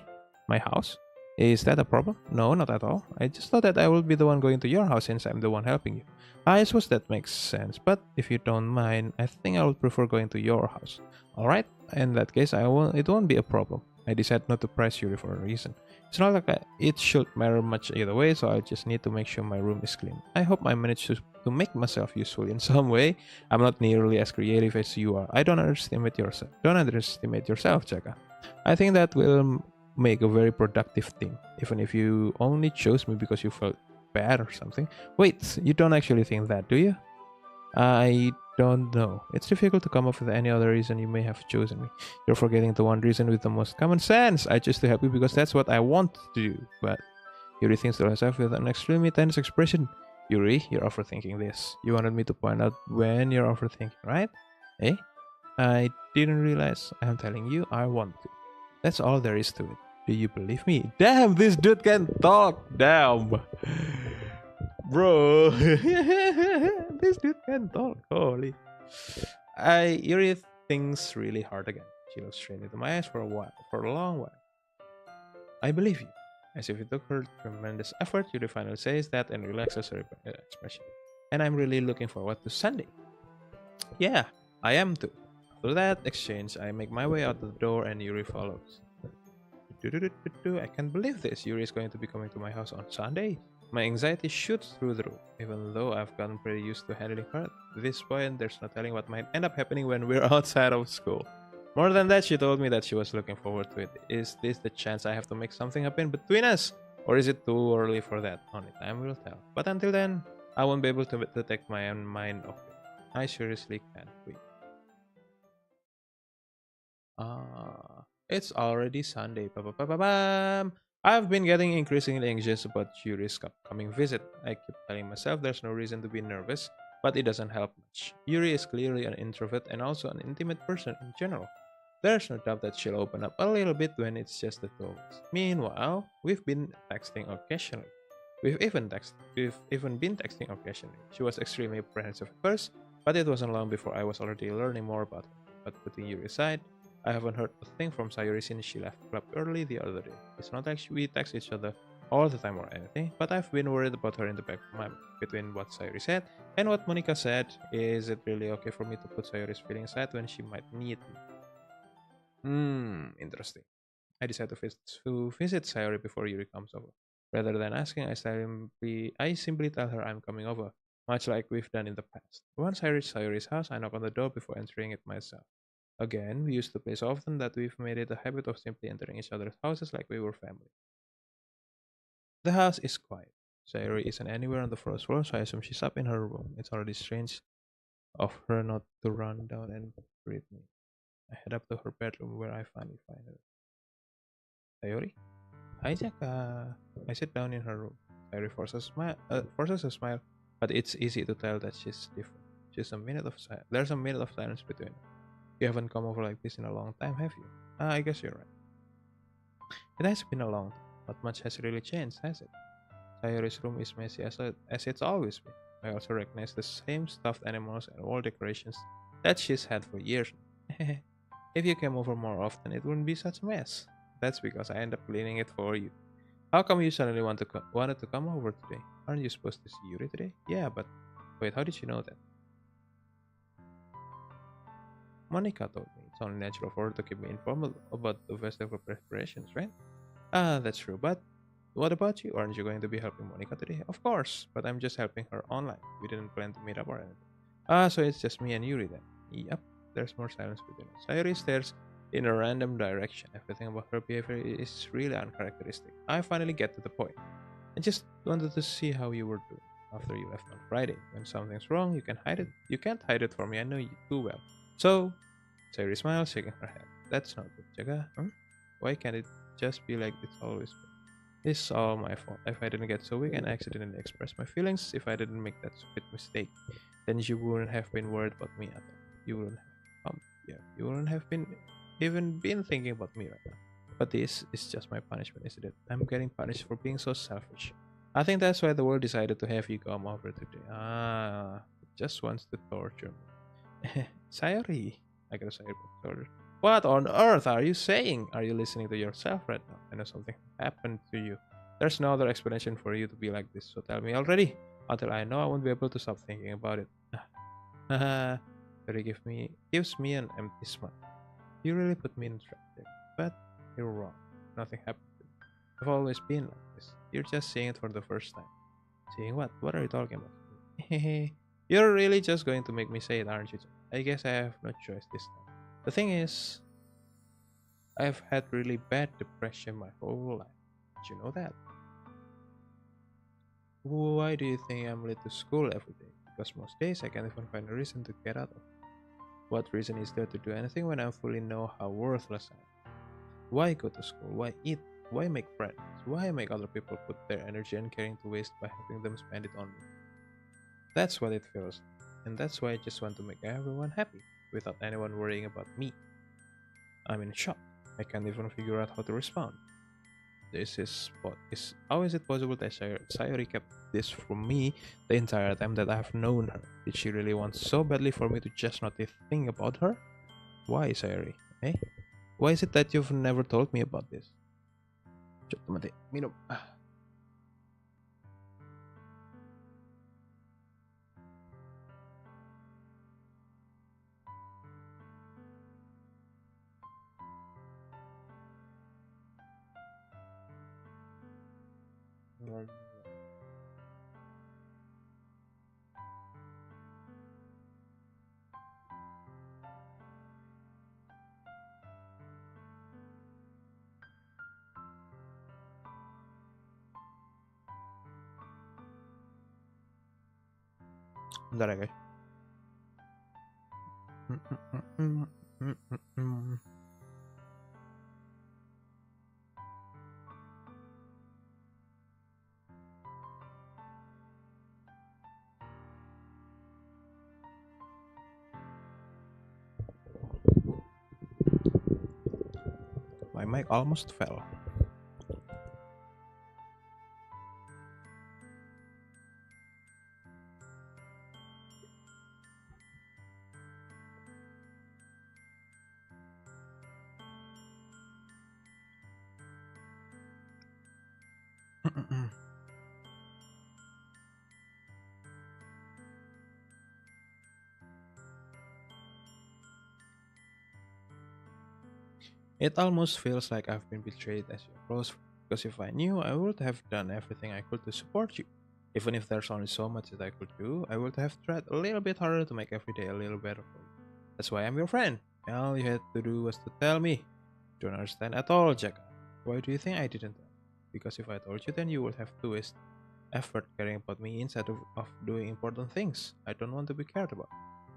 My house? Is that a problem? No, not at all. I just thought that I will be the one going to your house since I'm the one helping you. I suppose that makes sense, but if you don't mind, I think I would prefer going to your house. Alright, in that case, it won't be a problem. I decided not to press Yuri for a reason. It's not like it should matter much either way, so I just need to make sure my room is clean. I hope I manage to make myself useful in some way. I'm not nearly as creative as you are. I don't underestimate yourself. Don't underestimate yourself, Jaka. I think that will make a very productive team, even if you only chose me because you felt bad or something. Wait, you don't actually think that, do you? I don't know. It's difficult to come up with any other reason you may have chosen me. You're forgetting the one reason with the most common sense. I choose to help you because that's what I want to do. But Yuri thinks to herself with an extremely tense expression. Yuri, you're overthinking this. You wanted me to point out when you're overthinking, right? Eh? I didn't realize. I'm telling you, I want to. That's all there is to it. Do you believe me? Damn, this dude can talk. Damn. Bro. This dude can talk. Holy. Yuri thinks really hard again. She looks straight into my eyes for a long while. I believe you. As if it took her tremendous effort, Yuri finally says that and relaxes her expression. And I'm really looking forward to Sunday. Yeah, I am too. After that exchange, I make my way out the door and Yuri follows. I can't believe this. Yuri is going to be coming to my house on Sunday. My anxiety shoots through the roof, even though I've gotten pretty used to handling her. At this point, there's no telling what might end up happening when we're outside of school. More than that, she told me that she was looking forward to it. Is this the chance I have to make something happen between us? Or is it too early for that? Only time will tell. But until then, I won't be able to take my own mind off it. I seriously can't wait. It's already Sunday. Ba-ba-ba-ba-bam. I've been getting increasingly anxious about Yuri's upcoming visit. I keep telling myself there's no reason to be nervous, but it doesn't help much. Yuri is clearly an introvert and also an intimate person in general. There's no doubt that she'll open up a little bit when it's just the two of us. Meanwhile, we've been texting occasionally. We've even been texting occasionally. She was extremely apprehensive at first, but it wasn't long before I was already learning more about her. But putting Yuri aside, I haven't heard a thing from Sayuri since she left club early the other day. It's not like we text each other all the time or anything, but I've been worried about her in the back of my mind. Between what Sayuri said and what Monica said, is it really okay for me to put Sayuri's feelings aside when she might need me? Interesting. I decided to visit Sayuri before Yuri comes over. Rather than asking, I simply tell her I'm coming over, much like we've done in the past. Once I reach Sayuri's house, I knock on the door before entering it myself. Again, we used to play so often that we've made it a habit of simply entering each other's houses like we were family. The house is quiet. Sayuri isn't anywhere on the first floor, so I assume she's up in her room. It's already strange of her not to run down and greet me. I head up to her bedroom where I finally find her. Sayuri? Hi, Jaka. I sit down in her room. Sayuri forces a smile, but it's easy to tell that she's different. There's a minute of silence between us. You haven't come over like this in a long time, have you? I guess you're right. It has been a long time. Not much has really changed, has it? Sayuri's room is messy as it's always been. I also recognize the same stuffed animals and wall decorations that she's had for years. If you came over more often, it wouldn't be such a mess. That's because I end up cleaning it for you. How come you suddenly wanted to come over today? Aren't you supposed to see Yuri today? Yeah, but wait, how did you know that? Monica told me it's only natural for her to keep me informed about the festival preparations, right? That's true, but what about you? Aren't you going to be helping Monica today? Of course, but I'm just helping her online. We didn't plan to meet up or anything. So it's just me and Yuri then. Yep, there's more silence between us. Sayuri stares in a random direction. Everything about her behavior is really uncharacteristic. I finally get to the point. I just wanted to see how you were doing. after you left on Friday. When something's wrong, you can hide it. You can't hide it from me. I know you too well. So, Sayuri smiles, shaking her head. That's not good, Jaka. Why can't it just be like it's always been? It's all my fault. If I didn't get so weak and accidentally express my feelings, if I didn't make that stupid mistake, then you wouldn't have been worried about me at all. You wouldn't have, you wouldn't have been even been thinking about me right now. But this is just my punishment, isn't it? I'm getting punished for being so selfish. I think that's why the world decided to have you come over today. It just wants to torture me. Sayori, I gotta say it. What on earth are you saying? Are you listening to yourself right now? I know something happened to you. There's no other explanation for you to be like this, so tell me already. Until I know, I won't be able to stop thinking about it. But it gives me an empty smile. You really put me in a trap there, but you're wrong. Nothing happened to me. I've always been like this. You're just seeing it for the first time. Seeing what? What are you talking about? You're really just going to make me say it, aren't you? I guess I have no choice this time. The thing is, I've had really bad depression my whole life. Did you know that? Why do you think I'm late to school every day? Because most days I can't even find a reason to get out of. What reason is there to do anything when I fully know how worthless I am? Why go to school? Why eat? Why make friends? Why make other people put their energy and caring to waste by having them spend it on me? That's what it feels like. And that's why I just want to make everyone happy, without anyone worrying about me. I'm in shock. I can't even figure out how to respond. How is it possible that Sayori kept this from me the entire time that I have known her? Did she really want so badly for me to just not think about her? Why, Sayori? Eh? Why is it that you've never told me about this? Coba mati, minum. Bentar ya guys. My mic almost fell. It almost feels like I've been betrayed as your close friend, because if I knew, I would have done everything I could to support you. Even if there's only so much that I could do, I would have tried a little bit harder to make every day a little better for you. That's why I'm your friend. All you had to do was to tell me. Don't understand at all, Jaka. Why do you think I didn't tell? Because if I told you, then you would have to waste effort caring about me instead of doing important things I don't want to be cared about.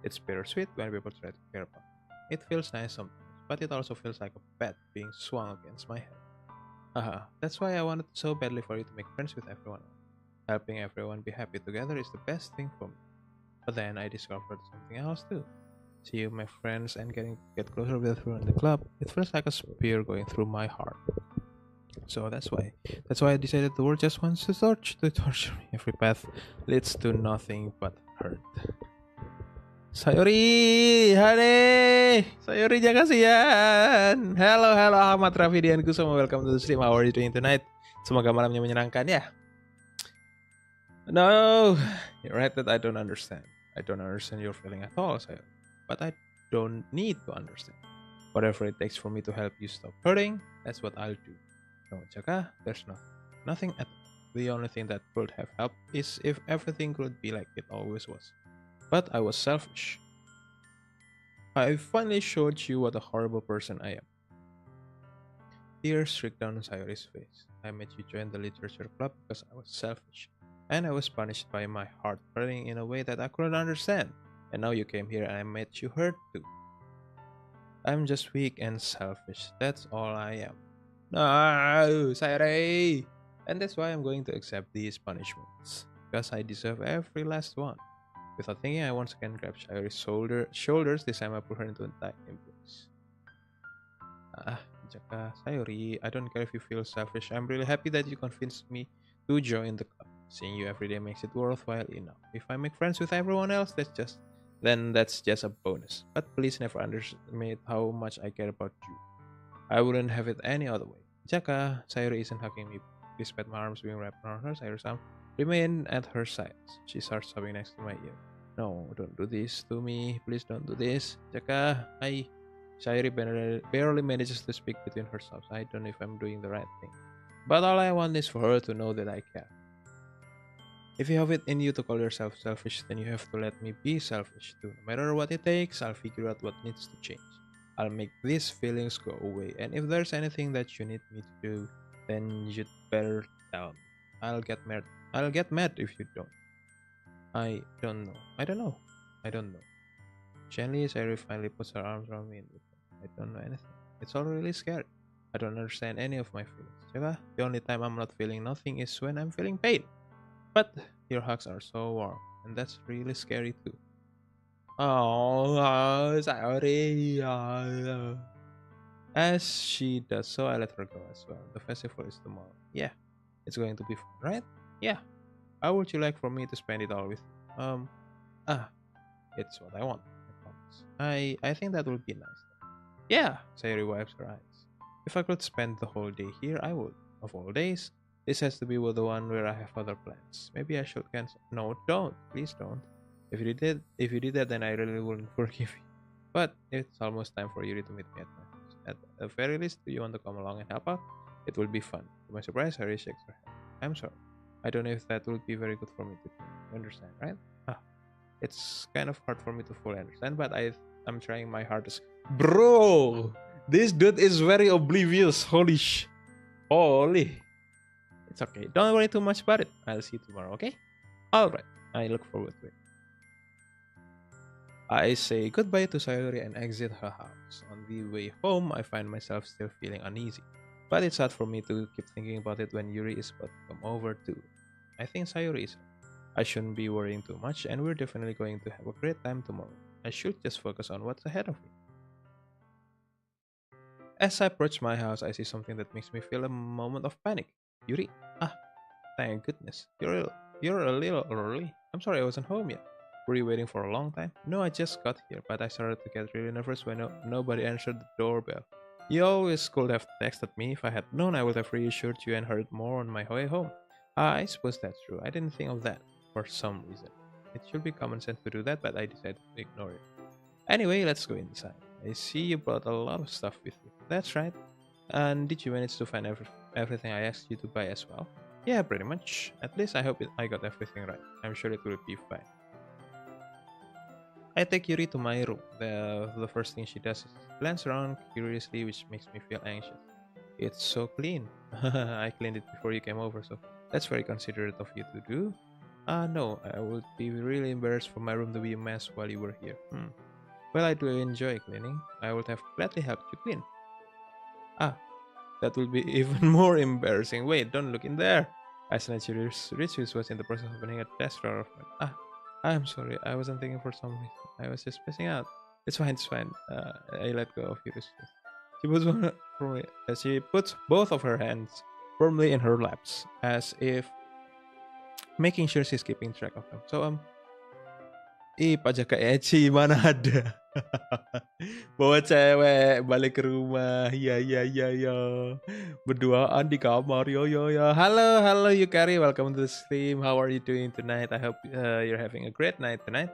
It's bittersweet when people try to care about me. It feels nice sometimes, but it also feels like a bat being swung against my head. Haha, that's why I wanted so badly for you to make friends with everyone else. Helping everyone be happy together is the best thing for me. But then I discovered something else too. See you, my friends, and get closer with everyone in the club. It feels like a spear going through my heart. So that's why I decided the world just wants to torture me. Every path leads to nothing but hurt. Sayori, Hane, Sayori Jaka Ceria. Hello Ahmad Raffi dan Kusuma. Welcome to the stream. How are you doing tonight? Semoga malamnya menyenangkan ya. No, you're right that I don't understand. I don't understand your feeling at all, Sayori. But I don't need to understand. Whatever it takes for me to help you stop hurting, that's what I'll do. No, Jaka, there's nothing at all. The only thing that could have helped is if everything could be like it always was. But I was selfish. I finally showed you what a horrible person I am. Tears streaked down Sayori's face. I made you join the literature club because I was selfish. and I was punished by my heart burning in a way that I couldn't understand. And now you came here and I made you hurt too. I'm just weak and selfish. That's all I am. No, Sayuri! And that's why I'm going to accept these punishments. Because I deserve every last one. Without thinking, I once again grabbed Sayuri's shoulders. This time I pulled her into a tight embrace. Jaka, Sayuri, I don't care if you feel selfish. I'm really happy that you convinced me to join the club. Seeing you every day makes it worthwhile enough. If I make friends with everyone else, that's just a bonus. But please never underestimate how much I care about you. I wouldn't have it any other way. Jaka, Sayuri isn't hugging me. Despite my arms being wrapped around her, Sayuri's arm remain at her sides. She starts sobbing next to my ear. No, don't do this to me. Please don't do this. Jaka, hi. Sayuri barely manages to speak between her sobs. I don't know if I'm doing the right thing. But all I want is for her to know that I care. If you have it in you to call yourself selfish, then you have to let me be selfish too. No matter what it takes, I'll figure out what needs to change. I'll make these feelings go away. And if there's anything that you need me to do, then you'd better tell me. I'll get mad if you don't. I don't know. I don't know. Gently, Sayuri finally puts her arms around me and I don't know anything. It's all really scary. I don't understand any of my feelings. Jaka, the only time I'm not feeling nothing is when I'm feeling pain. But your hugs are so warm, and that's really scary too. Oh, Sayuri. As she does so, I let her go as well. The festival is tomorrow. Yeah, it's going to be fun, right? Yeah. How would you like for me to spend it all with you? It's what I want. I promise. I think that would be nice. Yeah, Sayuri wipes her eyes. If I could spend the whole day here, I would. Of all days, this has to be the one where I have other plans. Maybe I should cancel. No, don't. Please don't. If you did that, then I really wouldn't forgive you. But it's almost time for Yuri to meet me at my house. At the very least, do you want to come along and help out? It will be fun. To my surprise, Harry shakes her head. I'm sorry. I don't know if that would be very good for me to do. You understand, right? It's kind of hard for me to fully understand, but I'm trying my hardest. Bro, this dude is very oblivious. Holy. It's okay. Don't worry too much about it. I'll see you tomorrow, okay? Alright. I look forward to it. I say goodbye to Sayuri and exit her house. On the way home, I find myself still feeling uneasy. But it's hard for me to keep thinking about it when Yuri is about to come over too. I think Sayuri is right. I shouldn't be worrying too much, and we're definitely going to have a great time tomorrow. I should just focus on what's ahead of me. As I approach my house, I see something that makes me feel a moment of panic. Yuri? Thank goodness. You're a little early. I'm sorry I wasn't home yet. Were you waiting for a long time? No, I just got here, but I started to get really nervous when nobody answered the doorbell. You always could have texted me. If I had known, I would have reassured you and heard more on my way home. I suppose that's true. I didn't think of that for some reason. It should be common sense to do that, but I decided to ignore it. Anyway, let's go inside. I see you brought a lot of stuff with you. That's right. And did you manage to find everything I asked you to buy as well? Yeah, pretty much. At least I hope I got everything right. I'm sure it will be fine. I take Yuri to my room. The first thing she does is glance around curiously, which makes me feel anxious. It's so clean. I cleaned it before you came over, so that's very considerate of you to do. No, I would be really embarrassed for my room to be a mess while you were here. Well, I do enjoy cleaning. I would have gladly helped you clean. That would be even more embarrassing. Wait, don't look in there. I snatched Yuri's wrist, which was in the process of opening a desk drawer. I'm sorry. I wasn't thinking for some reason. I was just spacing out. It's fine. I let go of Yuri's wrist. She puts both of her hands firmly in her laps, as if making sure she's keeping track of them. So, Pak Jaka Eci, mana ada? Bawa cewek balik ke rumah. Ya. Berduaan di kamar. Yo. Halo, Yukari. Welcome to the stream. How are you doing tonight? I hope you're having a great night tonight.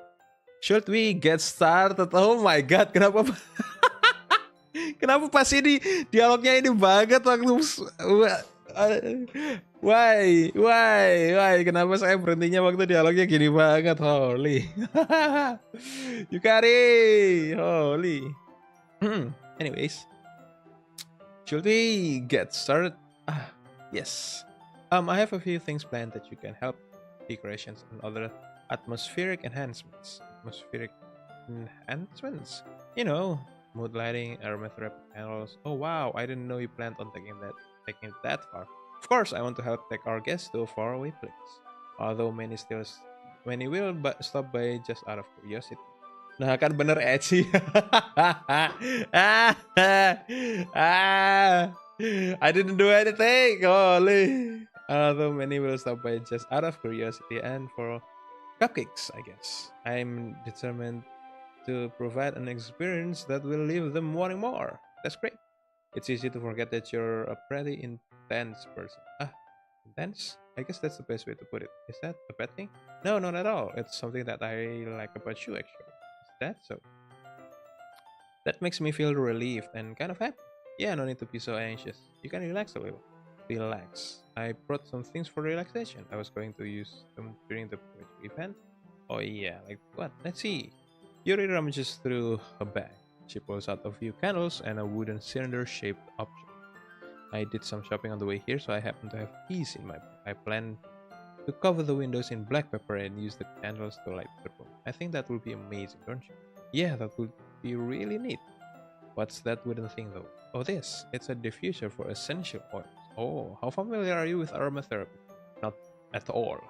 Should we get started? Oh my god, kenapa pas ini dialognya ini banget waktu Why? Kenapa saya berhentinya waktu dialognya gini banget? Holy. Yukari. Holy. Anyways. Should we get started? Yes. I have a few things planned that you can help decorations, and other atmospheric enhancements. You know, mood lighting, aromatherapy panels. Oh wow, I didn't know you planned on taking it that far. Of course, I want to help take our guests to a faraway place. Although many will stop by just out of curiosity. Nah, kan bener Eci. ah, ah, I didn't do anything. Holy. Although many will stop by just out of curiosity and for cupcakes, I guess. I'm determined to provide an experience that will leave them wanting more. That's great. It's easy to forget that you're a pretty intense person. Intense? I guess that's the best way to put it. Is that a bad thing? No, not at all. It's something that I like about you, actually. Is that so? That makes me feel relieved and kind of happy. Yeah, no need to be so anxious. You can relax a little. Relax. I brought some things for relaxation. I was going to use them during the event. Oh yeah, like what? Let's see. Yuri rummages through a bag. She pulls out a few candles and a wooden cylinder-shaped object. I did some shopping on the way here, so I happen to have these in my bag. I plan to cover the windows in black pepper and use the candles to light the room. I think that will be amazing, don't you? Yeah, that would be really neat. What's that wooden thing though? Oh, this. It's a diffuser for essential oils. Oh, how familiar are you with aromatherapy? Not at all.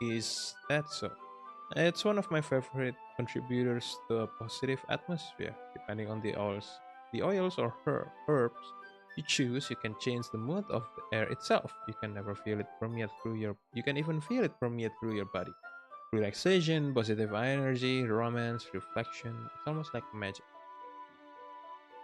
Is that so? It's one of my favorite contributors to a positive atmosphere. Depending on the oils or herbs you choose, you can change the mood of the air itself. You can even feel it permeate through your body. Relaxation, positive energy, romance, reflection. It's almost like magic.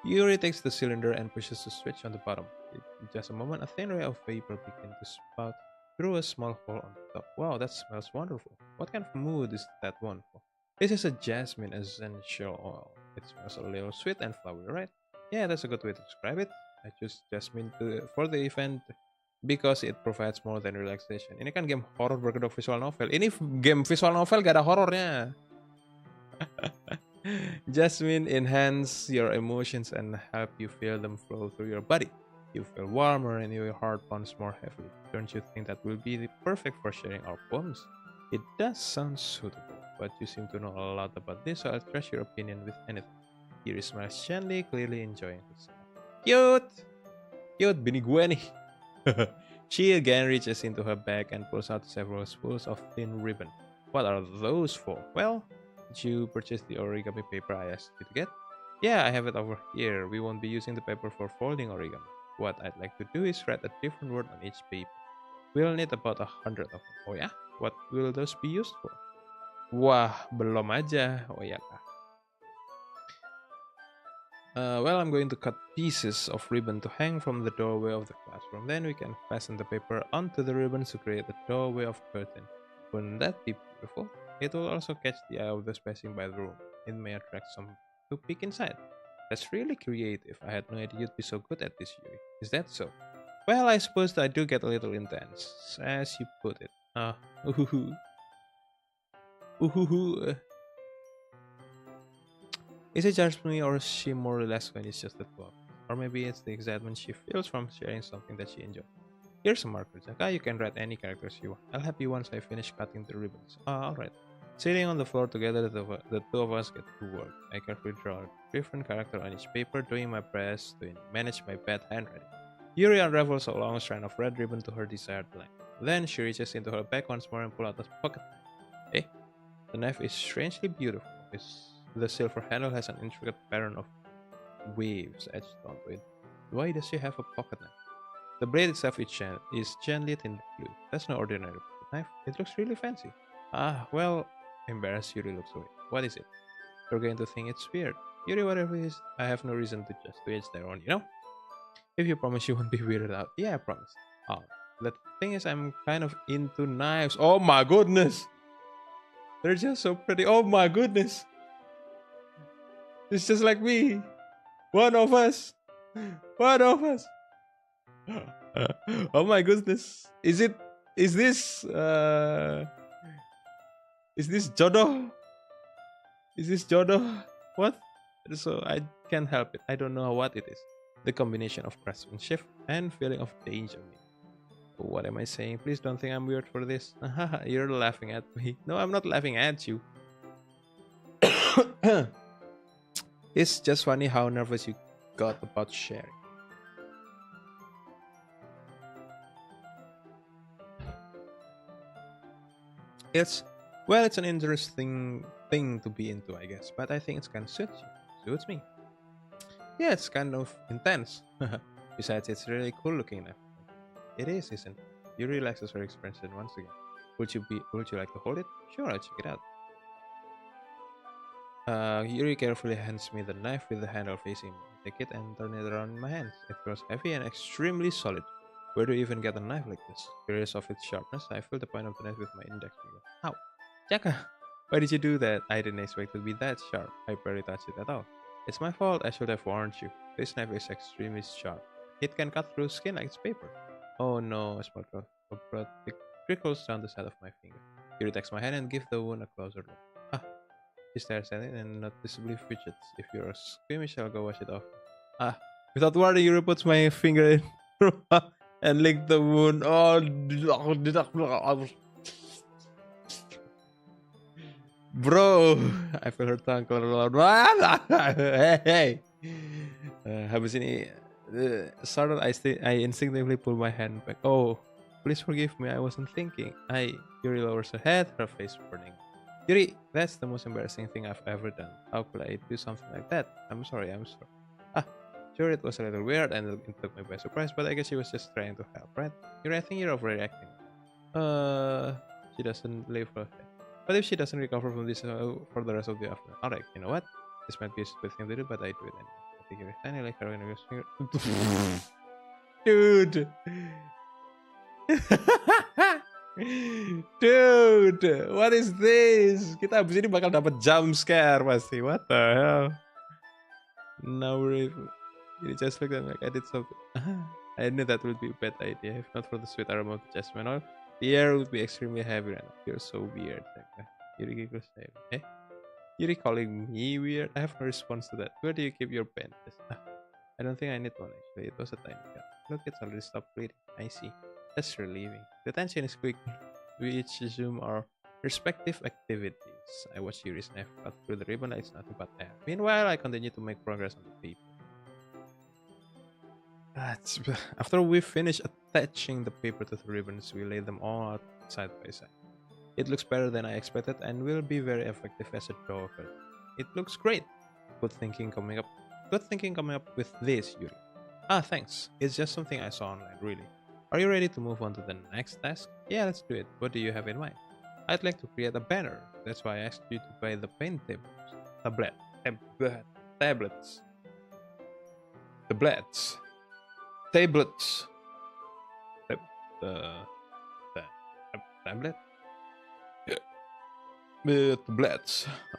Yuri takes the cylinder and pushes the switch on the bottom. In just a moment, a thin ray of vapor begins to spout through a small hole on the top. Wow, that smells wonderful. What kind of mood is that one for? This is a jasmine essential oil. It smells a little sweet and flowery, right? Yeah, that's a good way to describe it. I choose jasmine for the event because it provides more than relaxation. Ini kan game horror berkedok visual novel. Ini game visual novel gak ada horornya. Jasmine enhance your emotions and help you feel them flow through your body. You feel warmer and your heart pounds more heavily. Don't you think that will be perfect for sharing our poems? It does sound suitable, but you seem to know a lot about this, so I'll trust your opinion with anything. Yuri smiles gently, clearly enjoying this. Cute! Cute, bini gue nih. She again reaches into her bag and pulls out several spools of thin ribbon. What are those for? Well, did you purchase the origami paper I asked you to get? Yeah, I have it over here. We won't be using the paper for folding origami. What I'd like to do is write a different word on each paper. We'll need about 100 of them. Oh ya? What will those be used for? Wah, belum aja. Oh ya kah? Well, I'm going to cut pieces of ribbon to hang from the doorway of the classroom. Then we can fasten the paper onto the ribbons to create a doorway of curtain. Wouldn't that be beautiful? It will also catch the eye of those passing by the room. It may attract some to peek inside. That's really creative. I had no idea you'd be so good at this, Yuri. Is that so? Well, I suppose I do get a little intense, as you put it. Oohoo. Oohoo. Is it just me, or is she more relaxed when it's just the two of us? Or maybe it's the excitement she feels from sharing something that she enjoys. Here's a marker, Jaka. You can write any characters you want. I'll help you once I finish cutting the ribbons. Alright. Sitting on the floor together, the two of us get to work. I carefully draw a different character on each paper, doing my best to manage my bad handwriting. Yuri unravels a long strand of red ribbon to her desired length. Then she reaches into her bag once more and pulls out a pocket knife. The knife is strangely beautiful. The silver handle has an intricate pattern of waves etched onto it. Why does she have a pocket knife? The blade itself is gently tinted blue. That's no ordinary pocket knife. It looks really fancy. Well, embarrassed, Yuri looks away. What is it? You're going to think it's weird. Yuri, whatever it is, I have no reason to just each their own, you know? If you promise you won't be weirded out. Yeah, I promise. The thing is, I'm kind of into knives. Oh my goodness! They're just so pretty. Oh my goodness! It's just like me. One of us. Oh my goodness. Is this jodoh? Is this jodoh? What? So I can't help it. I don't know what it is. The combination of craftsmanship and feeling of danger. What am I saying? Please don't think I'm weird for this. You're laughing at me. No, I'm not laughing at you. It's just funny how nervous you got about sharing. It's an interesting thing to be into, I guess, but I think it's kind of suits you. Suits me. Yeah, it's kind of intense. Besides, it's really cool looking enough. It is, isn't it? You relax as your experience it once again. Would you like to hold it? Sure, I'll check it out. Yuri carefully hands me the knife with the handle facing me. I take it and turn it around in my hands. It feels heavy and extremely solid. Where do you even get a knife like this? Curious of its sharpness, I feel the point of the knife with my index finger. Ow! Jaka! Why did you do that? I didn't expect it to be that sharp. I barely touched it at all. It's my fault, I should have warned you. This knife is extremely sharp. It can cut through skin like it's paper. Oh no, a small drop of blood trickles down the side of my finger. Yuri takes my hand and gives the wound a closer look. Ah! She stares at it and noticeably fidgets. If you're squeamish, I'll go wash it off. Ah! Without warning, Yuri puts my finger in and lick the wound. Oh, bro, I feel her tongue keluar. Hey. Habis ini, startled, I instinctively pull my hand back. Oh, please forgive me. I wasn't thinking. Yuri lowers her head, her face burning. Yuri, that's the most embarrassing thing I've ever done. How could I do something like that? I'm sorry. Ah, sure, it was a little weird and it took me by surprise, but I guess she was just trying to help, right? Yuri, I think you're overreacting. She doesn't leave her head. What if she doesn't recover from this for the rest of the afternoon? Alright, you know what? This might be a stupid thing to do, but I do it anyway. I think you're tiny like her when I finger. Dude! Dude! What is this? Kita abis ini bakal dapat jump scare pasti. What the hell? Now we're you just looked at me like I did something. I knew that would be a bad idea. If not for the sweet aroma of the jasmine oil, the air would be extremely heavy right now. You're so weird. Yuri giggles. Eh? Yuri calling me weird? I have no response to that. Where do you keep your bandages? I don't think I need one actually. It was a tiny cut. Look, it's already stopped bleeding. I see. That's relieving. The tension is quick. We each resume our respective activities. I watch Yuri's knife cut through the ribbon. It's nothing but air. Meanwhile, I continue to make progress on the paper. After we finish attaching the paper to the ribbons, we lay them all out side by side. It looks better than I expected and will be very effective as a doorbell. It looks great. Good thinking coming up with this, Yuri. Thanks. It's just something I saw online, really. Are you ready to move on to the next task? Yeah, let's do it. What do you have in mind? I'd like to create a banner. That's why I asked you to buy the paint tablets. Tablets.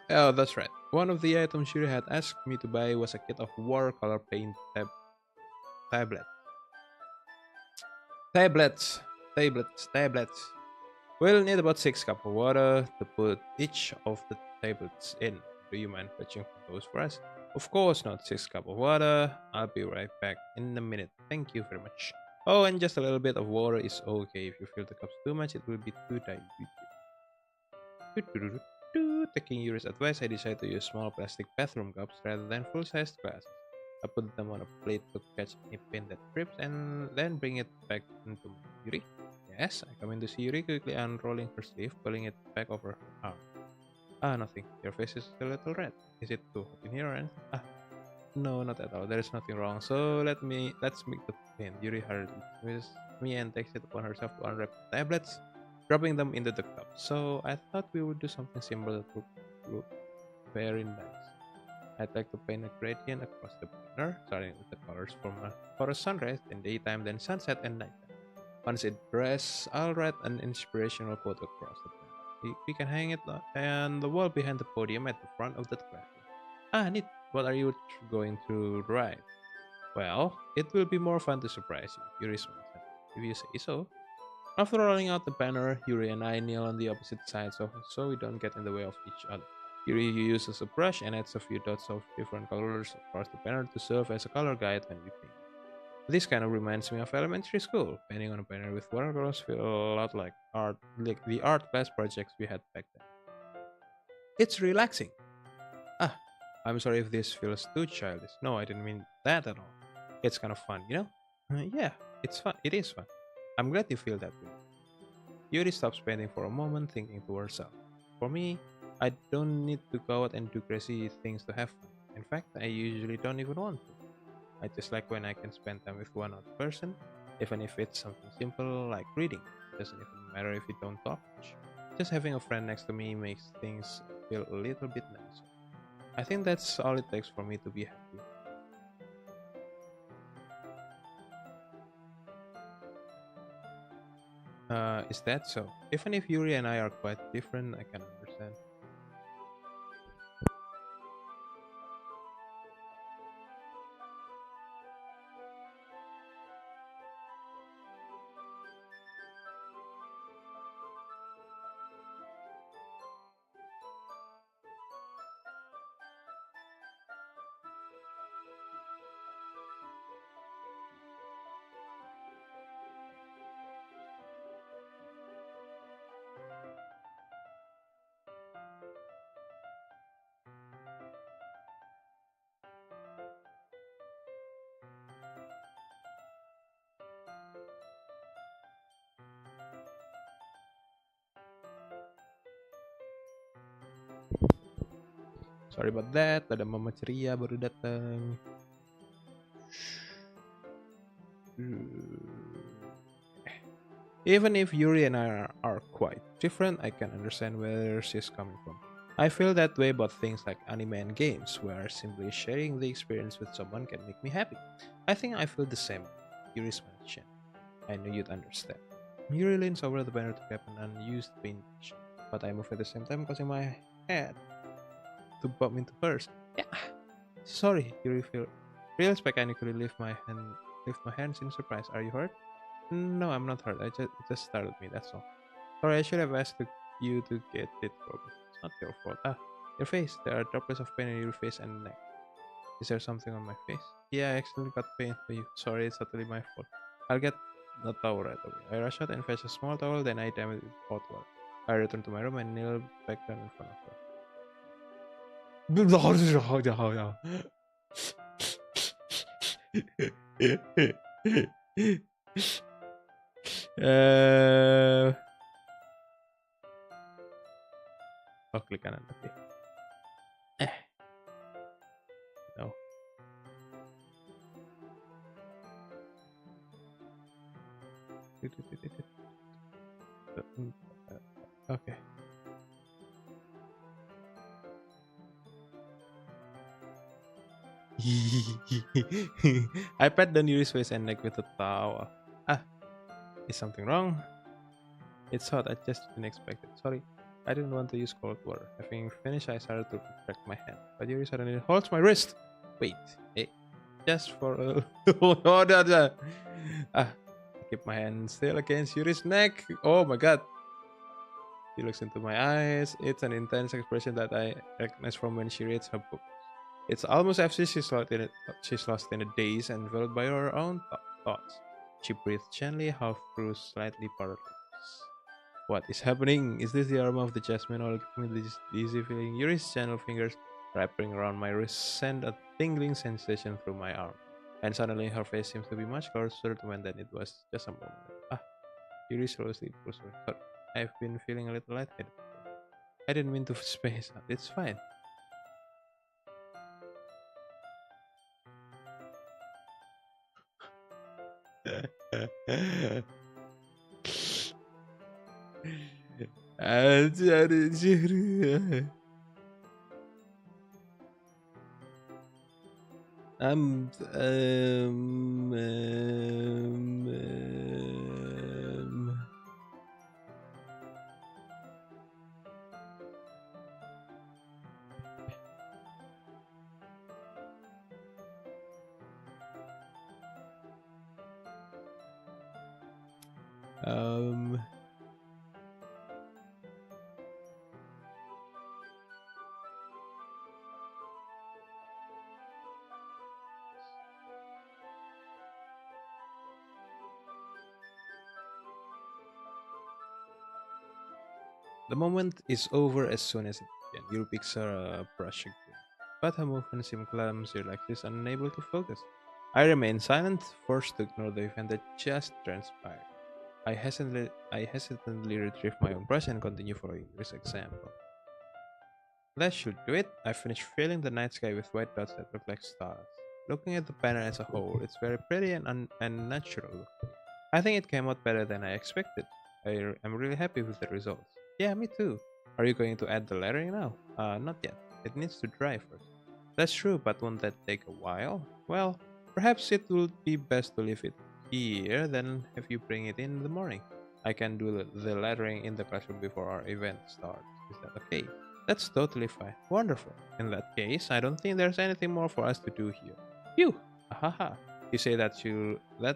Oh, that's right. One of the items you had asked me to buy was a kit of watercolor paint tablets. We'll need about 6 cups of water to put each of the tablets in. Do you mind fetching those for us? Of course not. 6 cups of water. I'll be right back in a minute. Thank you very much. Oh, and just a little bit of water is okay. If you fill the cups too much, it will be too diluted. Taking Yuri's advice, I decided to use small plastic bathroom cups rather than full-sized glasses. I put them on a plate to catch any paint that drips and then bring it back into Yuri. Yes, I come in to see Yuri quickly unrolling her sleeve, pulling it back over her arm. Nothing. Your face is a little red. Is it too hot in here or anything? No, not at all. There is nothing wrong. So let's make the paint. Yuri hurriedly with me and takes it upon herself to unwrap the tablets, dropping them into the cup. So I thought we would do something simple that would look very nice. I'd like to paint a gradient across the banner, starting with the colors for a sunrise, then daytime, then sunset, and nighttime. Once it dries, I'll write an inspirational quote across the banner. We can hang it on the wall behind the podium at the front of the classroom. Neat. What are you going to write? Well, it will be more fun to surprise you. Yuri smiles. If you say so. After rolling out the banner, Yuri and I kneel on the opposite sides so we don't get in the way of each other. Yuri uses a brush and adds a few dots of different colors across the banner to serve as a color guide when we paint. This kind of reminds me of elementary school. Painting on a banner with watercolors feel a lot like the art class projects we had back then. It's relaxing. Ah, I'm sorry if this feels too childish. No, I didn't mean that at all. It's kind of fun, you know? Yeah, it's fun. It is fun. I'm glad you feel that way. Yuri stops painting for a moment, thinking to herself. For me, I don't need to go out and do crazy things to have fun. In fact, I usually don't even want to. I just like when I can spend time with one other person, even if it's something simple like reading. Doesn't even matter if we don't talk much. Just having a friend next to me makes things feel a little bit nicer. I think that's all it takes for me to be happy. Is that so? Even if Yuri and I are quite different, I can understand. Sorry about that, ada Mama Ceria baru datang. Even if Yuri and I are quite different, I can understand where she's coming from. I feel that way about things like anime and games, where simply sharing the experience with someone can make me happy. I think I feel the same. Yuri smiled chin. I knew you'd understand. Yuri leans over the banner to grab an unused paintbrush, but I move at the same time, causing my head to bump into hers. Yeah, sorry, Yuri feels mechanically lift my hands in surprise. Are you hurt? No, I'm not hurt. It just startled me. That's all. Sorry, I should have asked you to get it for me. It's not your fault. Ah, your face. There are droplets of paint in your face and neck. Is there something on my face? Yeah, I accidentally got paint for you. Sorry, it's totally my fault. I'll get the towel right away. I rush out and fetch a small towel, then I dam it with hot water. I return to my room and kneel back down in front of her. uh, klik kanan. Okay. No. Okay. I pat down Yuri's face and neck with a towel. Ah, is something wrong? It's hot. I just didn't expect it. Sorry. I didn't want to use cold water. Having finished, I started to protect my hand, but Yuri suddenly holds my wrist. Wait, hey, just for a oh, no. Ah, I keep my hand still against Yuri's neck. Oh my god. She looks into my eyes. It's an intense expression that I recognize from when she reads her book. It's almost as if she's lost in a daze and enveloped by her own thoughts. She breathes gently, half through slightly parted lips. What is happening? Is this the aroma of the jasmine oil giving me this dizzy feeling? Yuri's gentle fingers wrapping around my wrist send a tingling sensation through my arm. And suddenly her face seems to be much closer to mine than it was just a moment ago. Ah, Yuri slowly pulls her. Sorry, I've been feeling a little lightheaded. I didn't mean to space out. It's fine. Ajar Ceria. I'm um The moment is over as soon as it began. Your picture brush again. But her movement seemed clumsy, like she's unable to focus. I remained silent, forced to ignore the event that just transpired. I hesitantly retrieved my own brush and continued following this example. That should do it. I finished filling the night sky with white dots that look like stars. Looking at the banner as a whole, it's very pretty and natural looking. I think it came out better than I expected. I'm really happy with the results. Yeah, me too. Are you going to add the lettering now? Not yet. It needs to dry first. That's true, but won't that take a while? Well, perhaps it would be best to leave it here, then have you bring it in the morning. I can do the lettering in the classroom before our event starts. Is that okay? That's totally fine. Wonderful. In that case, I don't think there's anything more for us to do here. Phew! Ahaha. You say that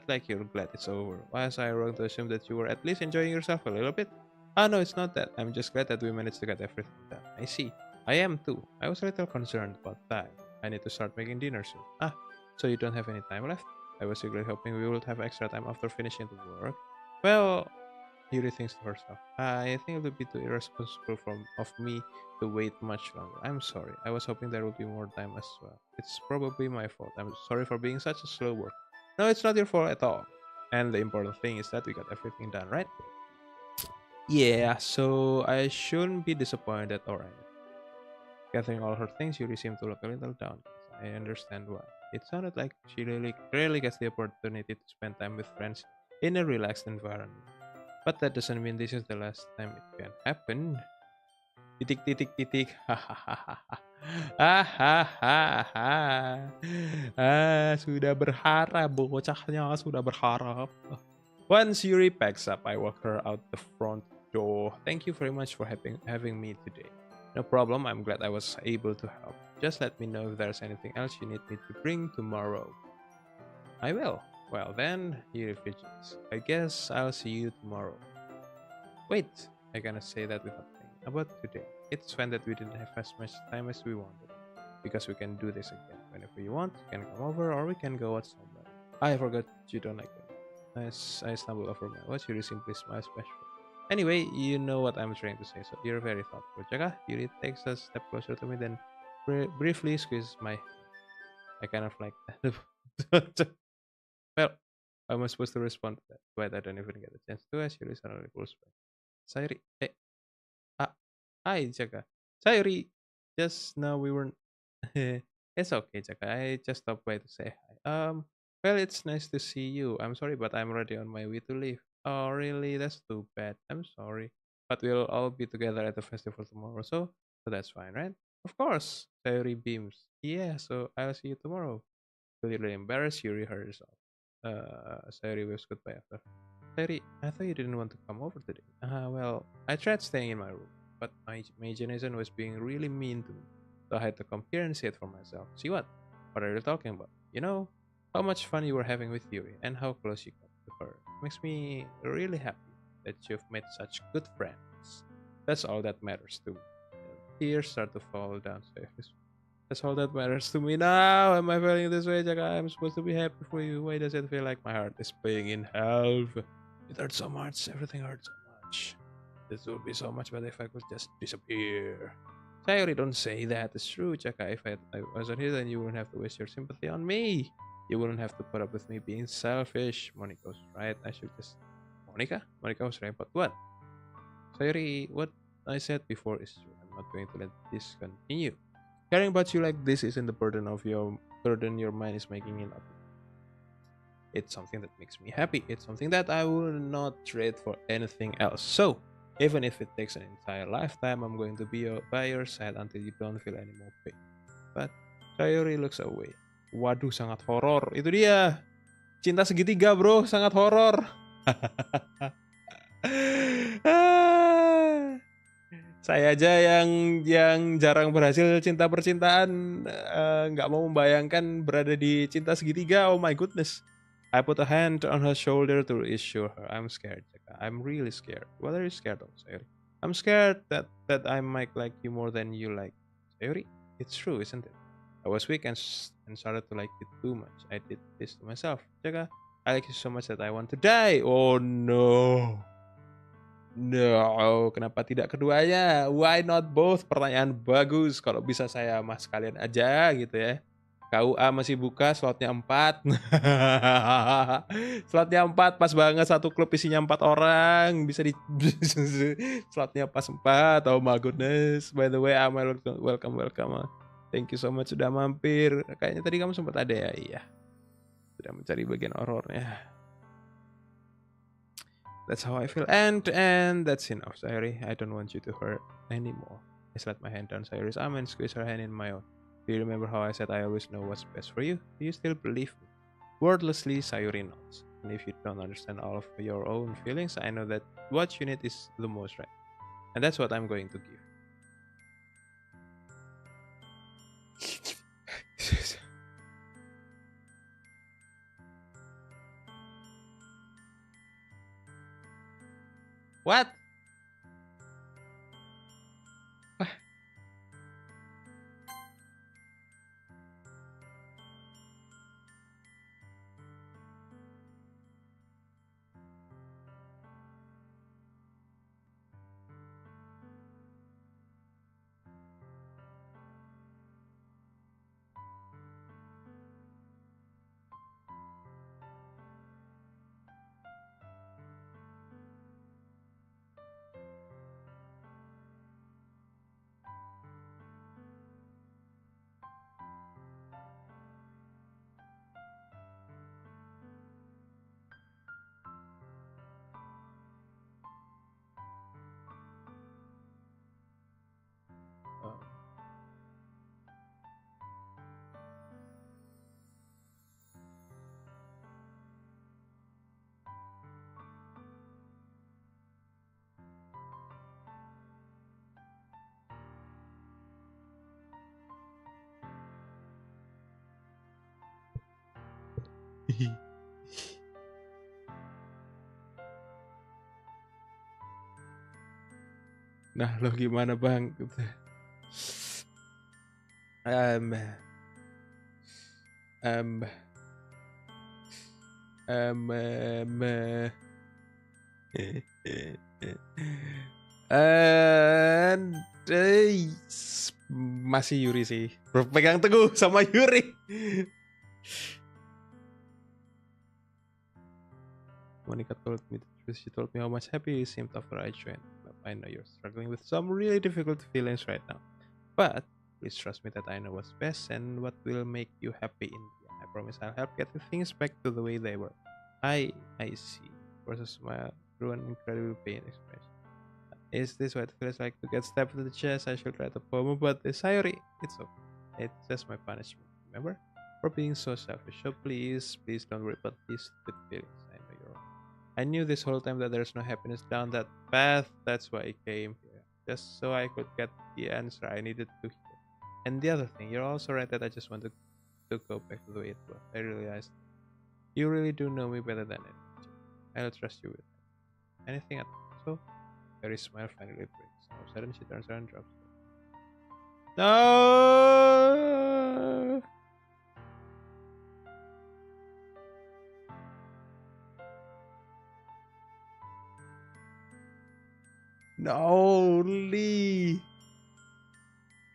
like you're glad it's over. Was I wrong to assume that you were at least enjoying yourself a little bit? Ah, no, it's not that. I'm just glad that we managed to get everything done. I see. I am too. I was a little concerned about time. I need to start making dinner soon. Ah, so you don't have any time left? I was secretly hoping we would have extra time after finishing the work. Well, Yuri thinks to herself. I think it would be too irresponsible of me to wait much longer. I'm sorry. I was hoping there would be more time as well. It's probably my fault. I'm sorry for being such a slow worker. No, it's not your fault at all. And the important thing is that we got everything done, right? Yeah, so I shouldn't be disappointed or anything. Gathering all her things, Yuri seemed to look a little down. I understand why. It sounded like she really rarely gets the opportunity to spend time with friends in a relaxed environment. But that doesn't mean this is the last time it can happen. Titik titik titik. Hahaha. Hahaha. Sudah berharap bocahnya sudah berharap. Once Yuri packs up, I walk her out the front door. Thank you very much for having me today. No problem, I'm glad I was able to help. Just let me know if there's anything else you need me to bring tomorrow. I will. Well then, Yuri fidgets. I guess I'll see you tomorrow. Wait, I cannot say that without thinking about today. It's fine that we didn't have as much time as we wanted. Because we can do this again. Whenever you want, you can come over or we can go out somewhere. I forgot you don't like them. As I stumble over my watch, Yuri simply smiles bashful. Anyway, you know what I'm trying to say, so you're very thoughtful. Jaka, Yuri takes a step closer to me, then briefly squeezes my hand. I kind of like that. Well, how am I supposed to respond to that? But I don't even get a chance to as Yuri suddenly pulls back. Sayuri, ah, hi, Jaka. Sayuri, just now we weren't. It's okay, Jaka. I just stopped by to say hi. Well, it's nice to see you. I'm sorry, but I'm already on my way to leave. Oh, really? That's too bad. I'm sorry. But we'll all be together at the festival tomorrow, so that's fine, right? Of course. Sayuri beams. Yeah, so I'll see you tomorrow. Clearly embarrassed, Yuri herself. Sayuri waves goodbye after. Sayuri, I thought you didn't want to come over today. Well, I tried staying in my room, but my imagination was being really mean to me. So I had to come here and see it for myself. See what? What are you talking about? You know, how much fun you were having with Yuri and how close you got to her. Makes me really happy that you've made such good friends. That's all that matters to me. Tears start to fall down Sayuri's. That's all that matters to me now. Am I feeling this way, Jaka? I'm supposed to be happy for you. Why does it feel like my heart is playing in half? It hurts so much. Everything hurts so much. This would be so much better if I could just disappear. Sayori, don't say that. It's true, Jaka. If I wasn't here, then you wouldn't have to waste your sympathy on me. You wouldn't have to put up with me being selfish. Monica was right. I should just. Monica? Monica was right, but what? Sayori, what I said before is true. I'm not going to let this continue. Caring about you like this isn't the burden your mind is making it up. It's something that makes me happy. It's something that I will not trade for anything else. So, even if it takes an entire lifetime, I'm going to be by your side until you don't feel any more pain. But Sayori looks away. Waduh, sangat horor. Itu dia. Cinta segitiga, bro. Sangat horor. Saya aja yang jarang berhasil cinta percintaan nggak mau membayangkan berada di cinta segitiga. Oh my goodness. I put a hand on her shoulder to reassure her. I'm scared, Jaka. I'm really scared. What are you scared of, Sayori? I'm scared that I might like you more than you like Sayori. It's true, isn't it? I was weak and started to like you too much. I did this to myself, Jaka. I like you so much that I want to die. Oh no. No, kenapa tidak keduanya? Why not both? Pertanyaan bagus. Kalau bisa saya mas kalian aja gitu ya. KUA masih buka, slotnya 4. Slotnya 4, pas banget, satu klub isinya 4 orang. Bisa di slotnya pas 4. Oh my goodness. By the way, I'm welcome. Thank you so much sudah mampir. Kayaknya tadi kamu sempat ada ya? Iya. Sudah mencari bagian horornya. That's how I feel. And that's enough, Sayuri. I don't want you to hurt anymore. I slid my hand down Sayuri's arm and squeezed her hand in my own. Do you remember how I said I always know what's best for you? Do you still believe me? Wordlessly, Sayuri nods. And if you don't understand all of your own feelings, I know that what you need is the most right. And that's what I'm going to give. What? Nah, lo gimana bang? Um, um, um, um, and, masih Yuri sih. Berpegang teguh sama Yuri. Monica told me the truth. She told me how much happy you seemed after I joined. I know you're struggling with some really difficult feelings right now. But please trust me that I know what's best and what will make you happy in the end. I promise I'll help get the things back to the way they were. I see. Was a smile through an incredible pain expression. Is this what it feels like to get stabbed in the chest? I should write a poem about this. Sayuri, it's okay. It's just my punishment, remember? For being so selfish. So please don't worry about these stupid feelings. I know you're wrong. I knew this whole time that there's no happiness down that path. That's why I came here. Just so I could get the answer I needed to hear. And the other thing, you're also right that I just wanted to go back to the way it was. I realized you really do know me better than anyone. I'll trust you with anything at all. So, Harry's smile finally breaks. All of a sudden, she turns around and drops it. No! No, Lee!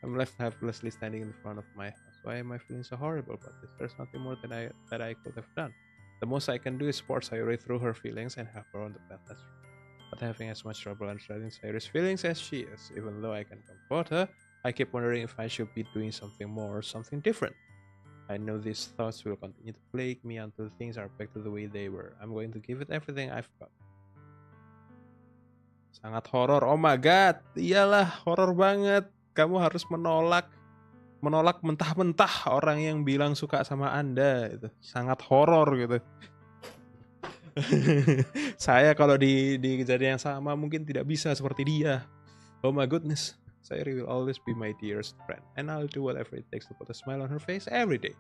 I'm left helplessly standing in front of my house. Why am I feeling so horrible about this? There's nothing more that I could have done. The most I can do is support Sayuri through her feelings and help her on the path that's right. But having as much trouble understanding Sayuri's feelings as she is, even though I can comfort her, I keep wondering if I should be doing something more or something different. I know these thoughts will continue to plague me until things are back to the way they were. I'm going to give it everything I've got. Sangat horor, oh my god, iyalah horor banget. Kamu harus menolak mentah-mentah orang yang bilang suka sama Anda. Itu sangat horor gitu. Saya kalau di kejadian yang sama mungkin tidak bisa seperti dia. Oh my goodness. Sayuri will always be my dearest friend, and I'll do whatever it takes to put a smile on her face every day.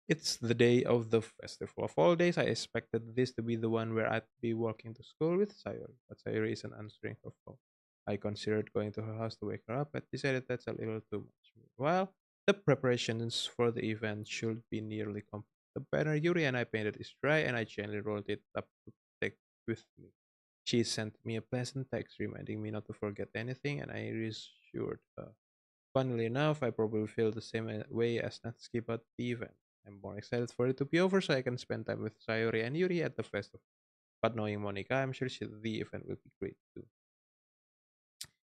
It's the day of the festival. Of all days, I expected this to be the one where I'd be walking to school with Sayuri, but Sayuri isn't answering her phone. I considered going to her house to wake her up, but decided that's a little too much. Meanwhile, the preparations for the event should be nearly complete. The banner Yuri and I painted is dry, and I gently rolled it up to take with me. She sent me a pleasant text reminding me not to forget anything, and I reassured her. Funnily enough, I probably feel the same way as Natsuki about the event. I'm more excited for it to be over so I can spend time with Sayori and Yuri at the festival. But knowing Monica, I'm sure the event will be great too.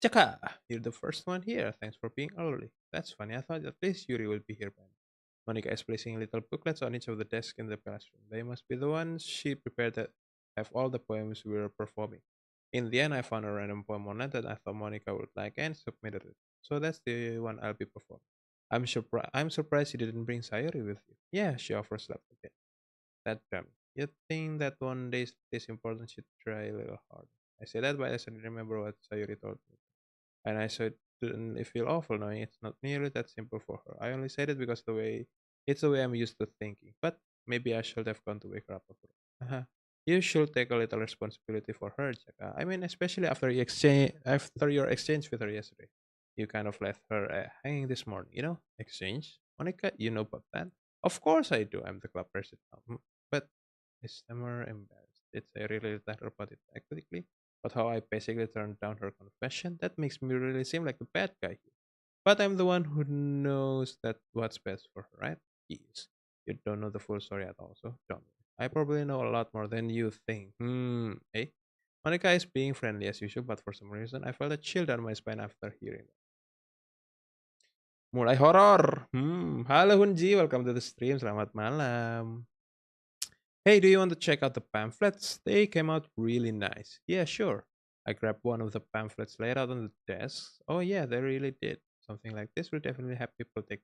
Jaka, you're the first one here. Thanks for being early. That's funny. I thought at least Yuri will be here by now. Monica is placing little booklets on each of the desks in the classroom. They must be the ones she prepared that have all the poems we were performing. In the end, I found a random poem on it that I thought Monica would like and submitted it. So that's the one I'll be performing. I'm surprised you didn't bring Sayori with you. Yeah, she offers that again. That jam. You'd think that one day this important she'd try a little harder. I say that, but I suddenly remember what Sayori told me. And I said, didn't it feel awful knowing it's not nearly that simple for her. I only said it because it's the way I'm used to thinking. But maybe I should have gone to wake her up. Uh-huh. You should take a little responsibility for her, Jaka. I mean, especially after your exchange with her yesterday. You kind of left her hanging this morning, Exchange? Monica, you know about that? Of course I do. I'm the club president now. But I stammer embarrassed. It's I really let her about it quickly. But how I basically turned down her confession, that makes me really seem like the bad guy here. But I'm the one who knows that what's best for her, right? Yes. You don't know the full story at all, so don't worry. I probably know a lot more than you think. Eh? Monica is being friendly as usual, but for some reason I felt a chill down my spine after hearing that. Mulai horor. Halo Hunji, welcome to the stream. Selamat malam. Hey, do you want to check out the pamphlets? They came out really nice. Yeah, sure. I grabbed one of the pamphlets laid out on the desk. Oh yeah, they really did. Something like this will definitely have people take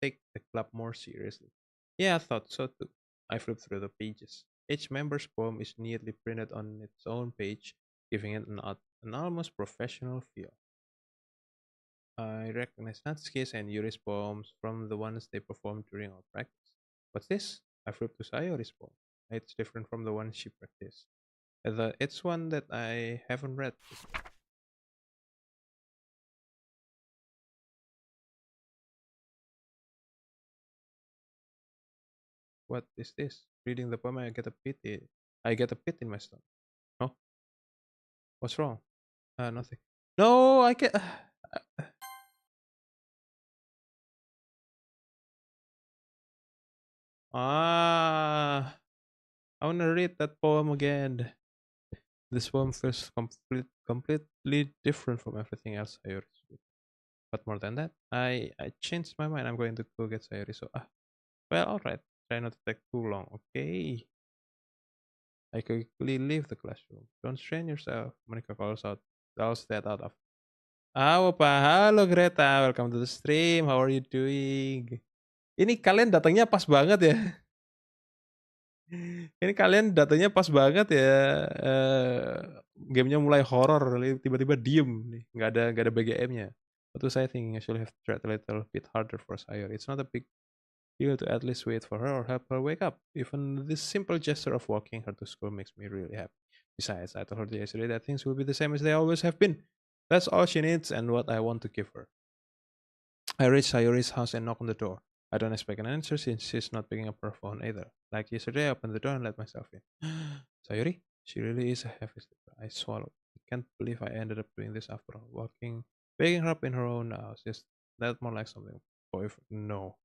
the club more seriously. Yeah, I thought so too. I flipped through the pages. Each member's poem is neatly printed on its own page, giving it an almost professional feel. I recognize Natsuki's and Yuri's poems from the ones they performed during our practice. What's this? I flipped to Sayori's poem. It's different from the one she practiced. It's one that I haven't read before. What is this? Reading the poem, I get a pit in my stomach. Oh, what's wrong? Nothing. No, I can. I wanna read that poem again. This poem feels completely different from everything else I already read. But more than that, I changed my mind. I'm going to go get Sayori. So well, alright. Try not to take too long, okay? I quickly leave the classroom. Don't strain yourself. Monica calls that out of. Apa? Halo Greta, welcome to the stream. How are you doing? Ini kalian datangnya pas banget ya. Ini kalian datangnya pas banget ya. Gamenya mulai horor, tiba-tiba diem nih. Nggak ada BGM-nya. What was I thinking? I should have tried a little bit harder for Sayori. It's not a big deal to at least wait for her or help her wake up. Even this simple gesture of walking her to school makes me really happy. Besides, I told her yesterday that things will be the same as they always have been. That's all she needs and what I want to give her. I reached Sayori's house and knocked on the door. I don't expect an answer since she's not picking up her phone either. Like yesterday, I opened the door and let myself in. Sayori? She really is a heavy sleeper. I swallowed. I can't believe I ended up doing this after all. Waking her up in her own house. Is that more like something boyfriend? No.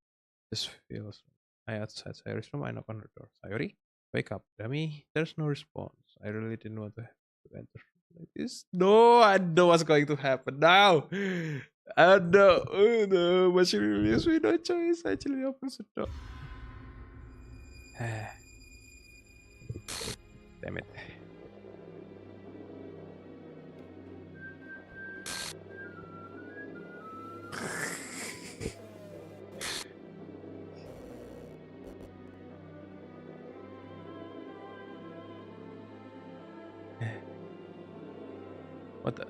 This feels. I outside Sayori's room. I knock on her door. Sayori? Wake up, dummy. There's no response. I really didn't want to have to enter like this. No, I know what's going to happen now. I know. Oh no, but she really leaves me no choice. Actually, opens the door. Damn it. What the?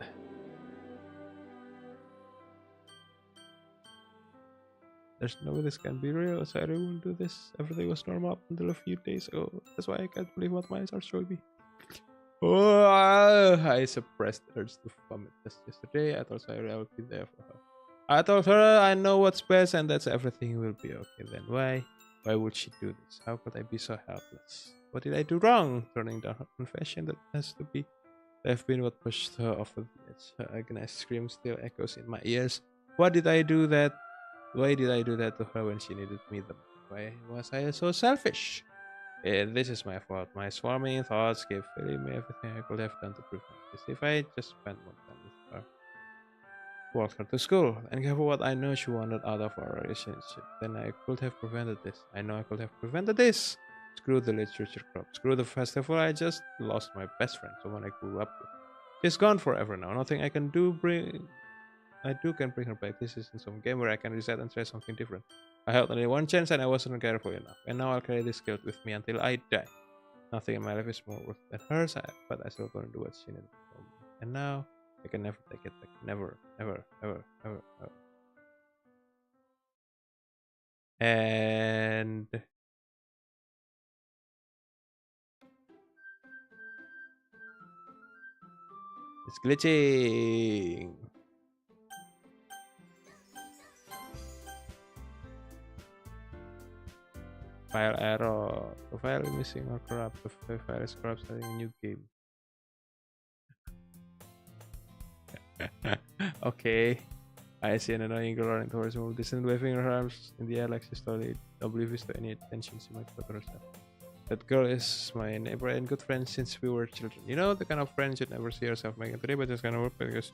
There's no way this can be real. Sayori won't do this. Everything was normal up until a few days ago. That's why I can't believe what my eyes are showing me. Oh, I suppressed the urge to vomit. Just yesterday, I told Sayori I would be there for her. I told her I know what's best and that's everything will be okay then. Why? Why would she do this? How could I be so helpless? What did I do wrong? Turning down her confession that has to be. I've been what pushed her off the edge. Her agonized scream still echoes in my ears. Why did I do that to her when she needed me the most? Why was I so selfish? This is my fault. My swarming thoughts keep filling me everything I could have done to prevent this. If I just spent more time with her, walked her to school, and gave her what I know she wanted out of our relationship, then I could have prevented this. I know I could have prevented this. Screw the literature club. Screw the festival. I just lost my best friend, someone I grew up with. She's gone forever now. Nothing I can do can bring her back. This isn't some game where I can reset and try something different. I had only one chance and I wasn't careful enough. And now I'll carry this guilt with me until I die. Nothing in my life is more worth than hers, but I still gonna do what she needed. And now I can never take it back. Never, ever, ever, ever, ever. And it's glitching. File error. The file is missing or corrupt. The file is corrupt, starting a new game. Okay. I see an annoying girl running towards me, distant waving her arms in the air like she's totally oblivious to any attention she might put on herself. That girl is my neighbor and good friend since we were children. You know, the kind of friends you'd never see yourself making today, but just kind of work because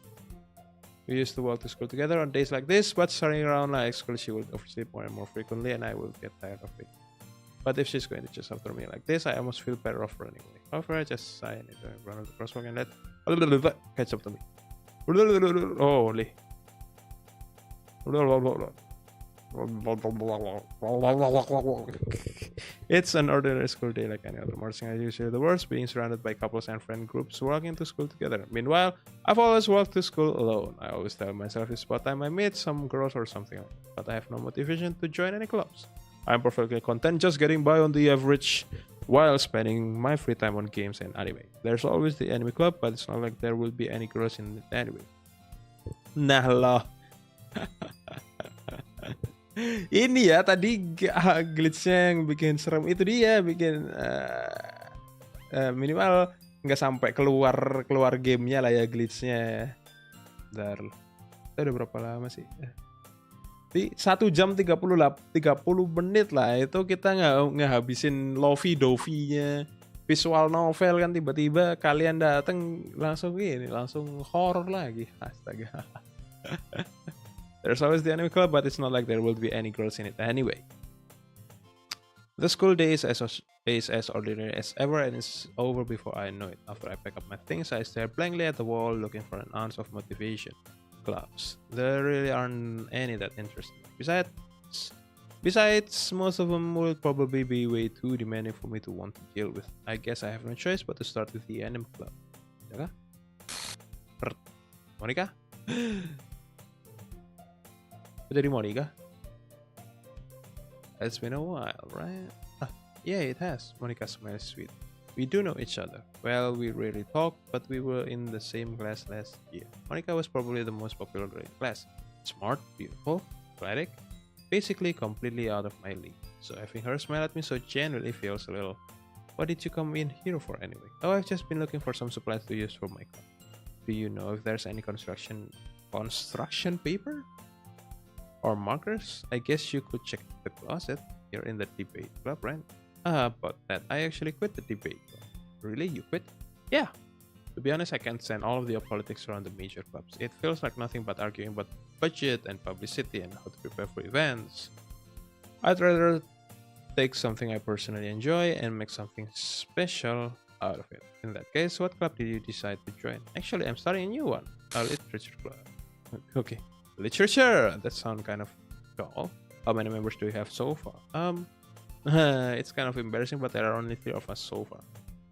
we used to walk to school together on days like this, but starting around like school, she would oversleep more and more frequently, and I would get tired of it. But if she's going to chase after me like this, I almost feel better off running away. However, I just sigh and run over the crosswalk and let catch up to me. Holy. It's an ordinary school day like any other morning. I usually the worst, being surrounded by couples and friend groups walking to school together. Meanwhile, I've always walked to school alone. I always tell myself it's about time I meet some girls or something like that, but I have no motivation to join any clubs. I'm perfectly content just getting by on the average while spending my free time on games and anime. There's always the anime club, but it's not like there will be any girls in it anyway. Nah loh. Ini ya tadi glitchnya yang bikin serem itu dia bikin minimal nggak sampai keluar gamenya lah ya glitchnya. Bentar, kita udah berapa lama sih? Di 1 jam 30 menit lah itu kita nggak habisin lovey-dovey-nya visual novel kan, tiba-tiba kalian datang langsung horror lagi. Astaga. There's always the anime club, but it's not like there will be any girls in it anyway. The school day is as ordinary as ever, and it's over before I know it. After I pack up my things, I stare blankly at the wall, looking for an ounce of motivation. Clubs. There really aren't any that interest me. Besides, most of them will probably be way too demanding for me to want to deal with. I guess I have no choice but to start with the anime club. Jaka? Monica? Dari Monica? It's been a while, right? Yeah, it has. Monica smiles sweet. We do know each other. Well, we rarely talk, but we were in the same class last year. Monica was probably the most popular girl in class. Smart, beautiful, athletic, basically completely out of my league. So having her smile at me so genuinely feels a little... What did you come in here for anyway? Oh, I've just been looking for some supplies to use for my club. Do you know if there's any construction paper? Or markers? I guess you could check the closet. You're in the debate club, right? About that, I actually quit the debate club. Really? You quit? Yeah. To be honest, I can't stand all of the politics around the major clubs. It feels like nothing but arguing about budget and publicity and how to prepare for events. I'd rather take something I personally enjoy and make something special out of it. In that case, what club did you decide to join? Actually, I'm starting a new one. A literature club. Okay. Literature! That sounds kind of dull. How many members do you have so far? It's kind of embarrassing, but there are only 3 of us so far.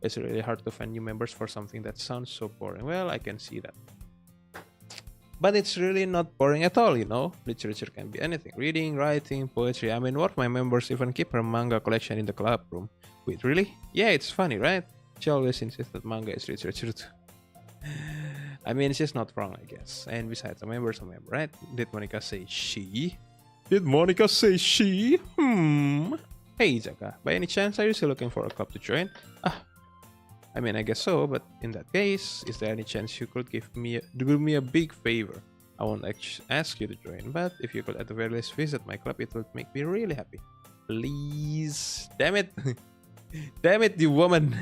It's really hard to find new members for something that sounds so boring. Well, I can see that. But it's really not boring at all, you know? Literature can be anything. Reading, writing, poetry. I mean, one of my members even keep her manga collection in the club room. Wait, really? Yeah, it's funny, right? She always insists that manga is literature too. I mean, she's not wrong, I guess. And besides, a member's a member, right? Did Monica say she? Hey Jaka, by any chance are you still looking for a club to join? Ah, I mean I guess so, but in that case, is there any chance you could do me a big favor? I won't ask you to join, but if you could at the very least visit my club, it would make me really happy. Please. Damn it. Damn it, you woman.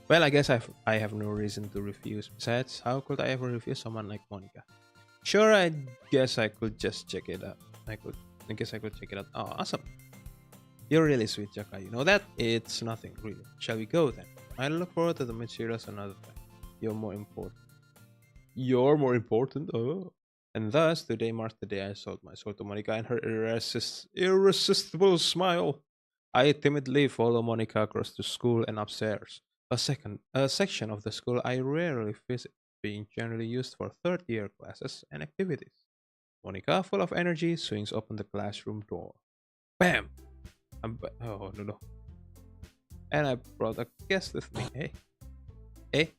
Well, I guess I have no reason to refuse. Besides, how could I ever refuse someone like Monica? Sure, I guess I could just check it out. I guess I could check it out. Oh, awesome. You're really sweet, Jaka. You know that? It's nothing, really. Shall we go then? I look forward to the materials another time. You're more important. You're more important? Oh. And thus, today marks the day I sold my soul to Monica and her irresistible smile. I timidly follow Monica across the school and upstairs. A section of the school I rarely visit, being generally used for third-year classes and activities. Monica, full of energy, swings open the classroom door. Bam! Oh, no. And I brought a guest with me. Hey? Hey?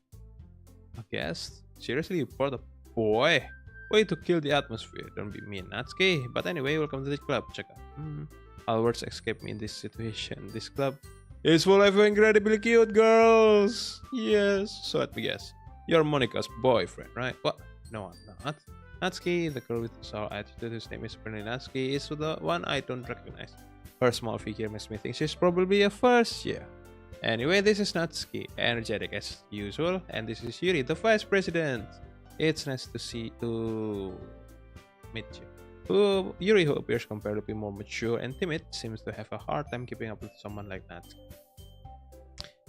A guest? Seriously, you brought a boy? Way to kill the atmosphere. Don't be mean, Natsuki. But anyway, welcome to the club, Chaka. All words escape me in this situation. This club is full of incredibly cute girls. Yes. So let me guess. You're Monica's boyfriend, right? What? No, I'm not. Natsuki, the girl with the sour attitude whose name is apparently Natsuki, is the one I don't recognize. Her small figure makes me think she's probably a first year. Anyway, this is Natsuki, energetic as usual, and this is Yuri, the vice president. It's nice to meet you. Yuri, who appears comparatively more mature and timid, seems to have a hard time keeping up with someone like Natsuki.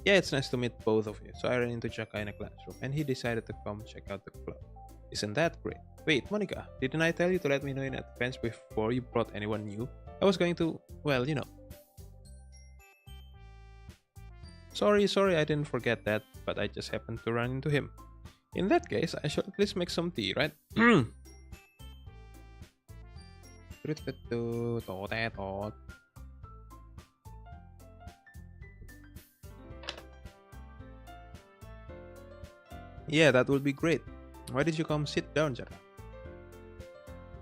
Yeah, it's nice to meet both of you. So I ran into Jaka in a classroom, and he decided to come check out the club. Isn't that great? Wait, Monica, didn't I tell you to let me know in advance before you brought anyone new? I was going to, well, you know. Sorry, I didn't forget that, but I just happened to run into him. In that case, I should at least make some tea, right? Yeah, that would be great. Why did you come sit down, Jara?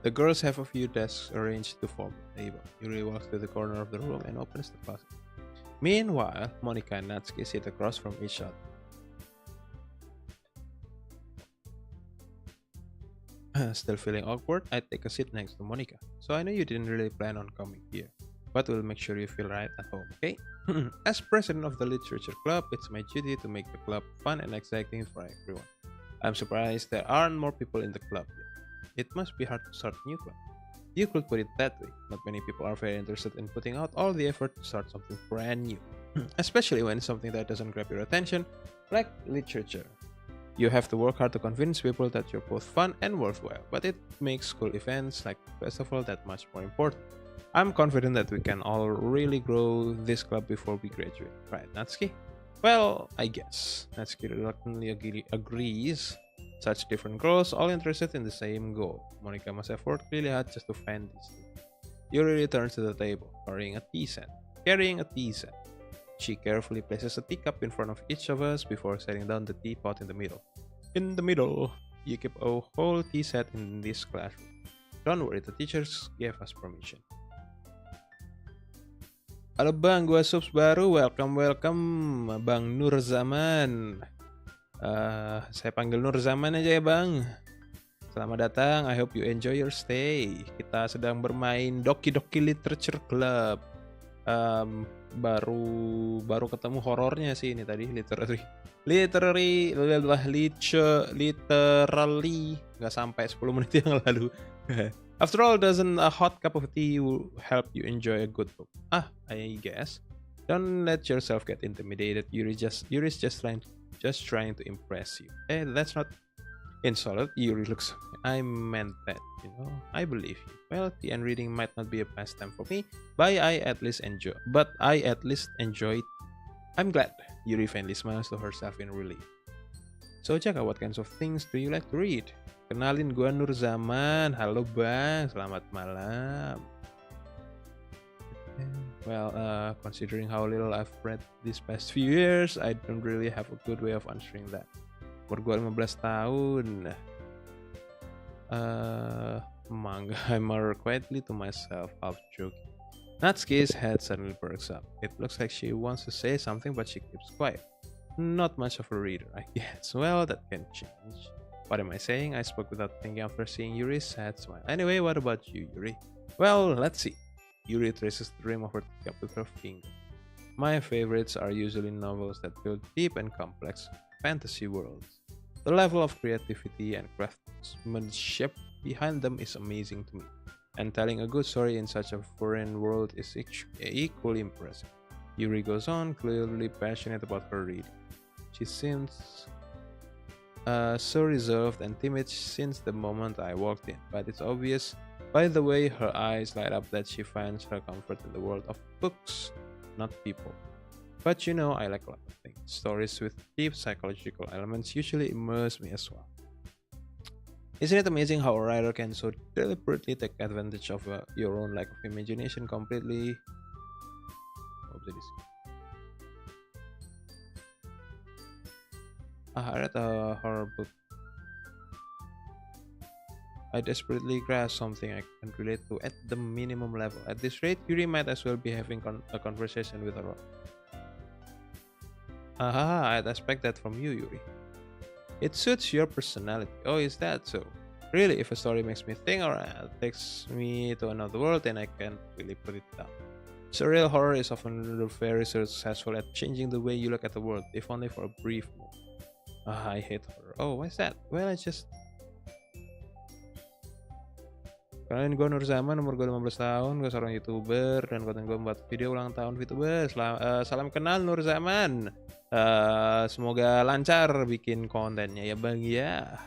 The girls have a few desks arranged to form a table. Yuri walks to the corner of the room and opens the closet. Meanwhile, Monica and Natsuki sit across from each other. Still feeling awkward, I take a seat next to Monica. So I know you didn't really plan on coming here, but we'll make sure you feel right at home, okay? As president of the literature club, it's my duty to make the club fun and exciting for everyone. I'm surprised there aren't more people in the club yet. It must be hard to start a new club. You could put it that way. Not many people are very interested in putting out all the effort to start something brand new, especially when it's something that doesn't grab your attention, like literature. You have to work hard to convince people that you're both fun and worthwhile, but it makes school events like the festival that much more important. I'm confident that we can all really grow this club before we graduate, right, Natsuki? Well, I guess. Natsuki reluctantly agrees. Such different girls, all interested in the same goal. Monica must have worked really hard just to find these two. Yuri returns to the table, carrying a tea set. She carefully places a teacup in front of each of us before setting down the teapot in the middle. In the middle, you keep a whole tea set in this classroom. Don't worry, the teachers gave us permission. Halo Bang, gua subs baru. Welcome Bang Nur Zaman. Saya panggil Nur Zaman aja ya Bang. Selamat datang, I hope you enjoy your stay. Kita sedang bermain Doki Doki Literature Club. Baru ketemu horornya sih ini tadi, literally nggak sampai 10 menit yang lalu. After all, doesn't a hot cup of tea help you enjoy a good book? I guess. Don't let yourself get intimidated. Yuri's just trying to impress you. That's not insult. Yuri looks. I meant that, I believe you. Well, tea and reading might not be a pastime for me, but I at least enjoy it. I'm glad. Yuri faintly smiles to herself in relief. So, Jaka, what kinds of things do you like to read? Kenalin, gua Nur Zaman. Halo Bang, selamat malam. Well, considering how little I've read these past few years, I don't really have a good way of answering that. Umur gue 15 tahun. Manga, I murmur quietly to myself, half joking. Natsuki's head suddenly perks up. It looks like she wants to say something, but she keeps quiet. Not much of a reader, I guess. Well, that can change. What am I saying? I spoke without thinking after seeing Yuri's sad smile. Anyway, what about you, Yuri? Well, let's see. Yuri traces the rim of her teacup with her finger. My favorites are usually novels that build deep and complex fantasy worlds. The level of creativity and craftsmanship behind them is amazing to me, and telling a good story in such a foreign world is equally impressive. Yuri goes on, clearly passionate about her reading. She seems so reserved and timid since the moment I walked in, but it's obvious by the way her eyes light up that she finds her comfort in the world of books, not people. But you know, I like a lot of things. Stories with deep psychological elements usually immerse me as well. Isn't it amazing how a writer can so deliberately take advantage of your own lack of imagination completely? I read a horror book. I desperately grasp something I can relate to at the minimum level. At this rate, Yuri might as well be having a conversation with her. I'd expect that from you, Yuri. It suits your personality. Oh, is that so? Really, if a story makes me think or takes me to another world, then I can't really put it down. Surreal horror is often very successful at changing the way you look at the world, if only for a brief moment. I hate horror. Oh, why's that? Well, Kalian gue Nur Zaman, umur gue 15 tahun, gue seorang YouTuber, dan konten gue membuat video ulang tahun vtuber. Salam kenal Nur Zaman. Semoga lancar bikin kontennya ya bang ya.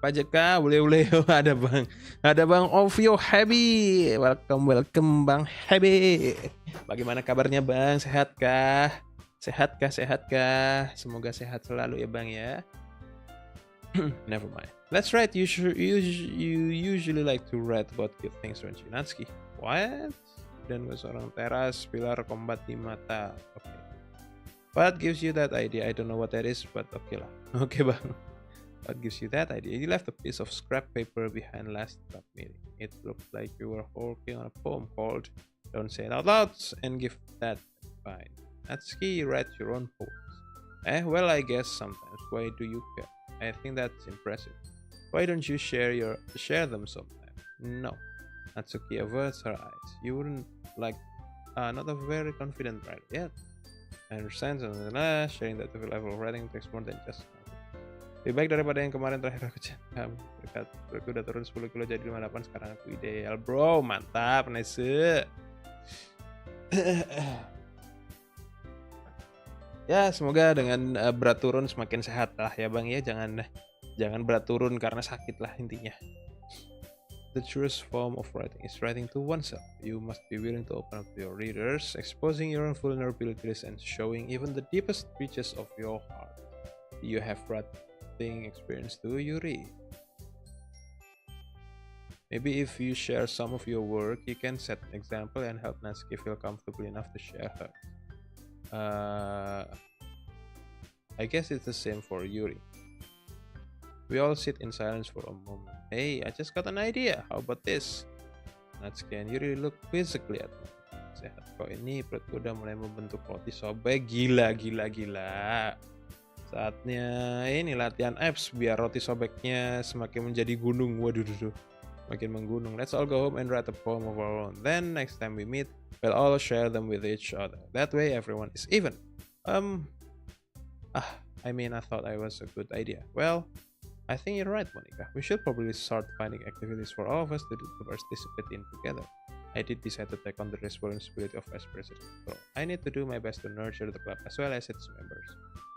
Pak Jaka, boleh ada bang Ovio Happy. Welcome bang Happy. Bagaimana kabarnya bang? Sehatkah? Semoga sehat selalu ya bang ya. Never mind. That's right. You usually like to write about good things, don't you, Natsuki? What? Dan seorang teras, pilar kombat di mata. Okay. What gives you that idea? I don't know what that is, but okay lah. Okay bang. What gives you that idea? You left a piece of scrap paper behind last club meeting. It looked like you were working on a poem called "Don't Say It Out Loud" and give that fine. Natsuki, you write your own poems. Well, I guess sometimes. Why do you care? I think that's impressive. Why don't you share them sometime? No. Natsuki averts her eyes. You wouldn't like not a very confident writer yet. I understand, sharing that level of writing takes more than just lebih baik daripada yang kemarin terakhir aku cakap. Berikut udah turun 10 kilo jadi 58, sekarang aku ideal bro. Mantap nice. Ya semoga dengan berat turun semakin sehat lah ya bang ya. Jangan berat turun karena sakit lah intinya. The truest form of writing is writing to oneself. You must be willing to open up to your readers, exposing your own vulnerabilities and showing even the deepest reaches of your heart. You have writing experience too, Yuri. Maybe if you share some of your work, you can set an example and help Natsuki feel comfortable enough to share her. I guess it's the same for Yuri. We all sit in silence for a moment. Hey, I just got an idea. How about this? Natsuki and Yuri look quizzically at me. Sehat kok ini, perutku udah mulai membentuk roti sobek. Gila. Saatnya ini latihan abs biar roti sobeknya semakin menjadi gunung. Waduh, makin menggunung. Let's all go home and write a poem of our own. Then next time we meet, we'll all share them with each other. That way everyone is even. I thought I was a good idea. Well, I think you're right, Monica. We should probably start finding activities for all of us to participate in together. I did decide to take on the responsibility of vice president. So I need to do my best to nurture the club as well as its members.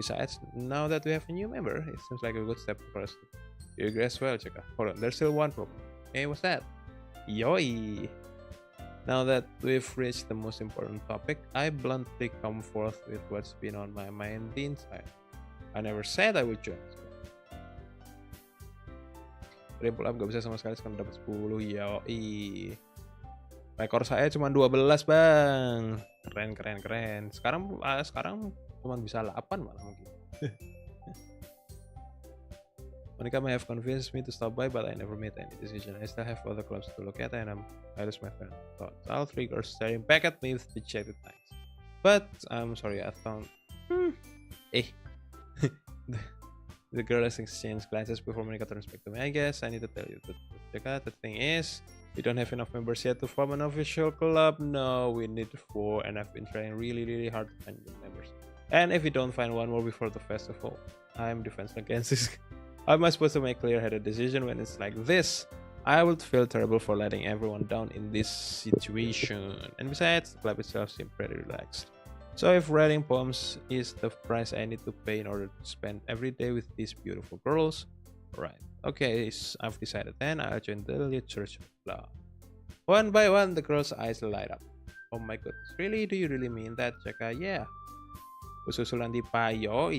Besides, now that we have a new member, it seems like a good step for us to do as well, Jaka. Hold on, there's still one problem. Hey, what's that? Yoi! Now that we've reached the most important topic, I bluntly come forth with what's been on my mind the entire. I never said I would join. Pull up gak bisa sama sekali sekarang dapat 10. Yoi. Rekor saya cuma 12 bang. Keren. Sekarang cuma bisa 8 malah mungkin. Monica may have convinced me to stop by, but I never made any decision. I still have other clubs to look at, and I lost my friend thoughts. All three girls staring back at me with dejected eyes. But I'm sorry, I found. The girls exchange glances before Monica turns back to me. I guess I need to tell you the truth, Jaka. The thing is, we don't have enough members yet to form an official club. No, we need 4, and I've been trying really hard to find new members. And if we don't find one more before the festival, I'm defenseless against this. How am I supposed to make clear-headed decision when it's like this? I would feel terrible for letting everyone down in this situation. And besides, the club itself seems pretty relaxed. So if writing poems is the price I need to pay in order to spend every day with these beautiful girls, right? Okay, I've decided. Then I'll join the Church of Love. One by one, the girls' eyes light up. Oh my goodness, really? Do you really mean that, Jaka? Yeah. Ususulan di payo,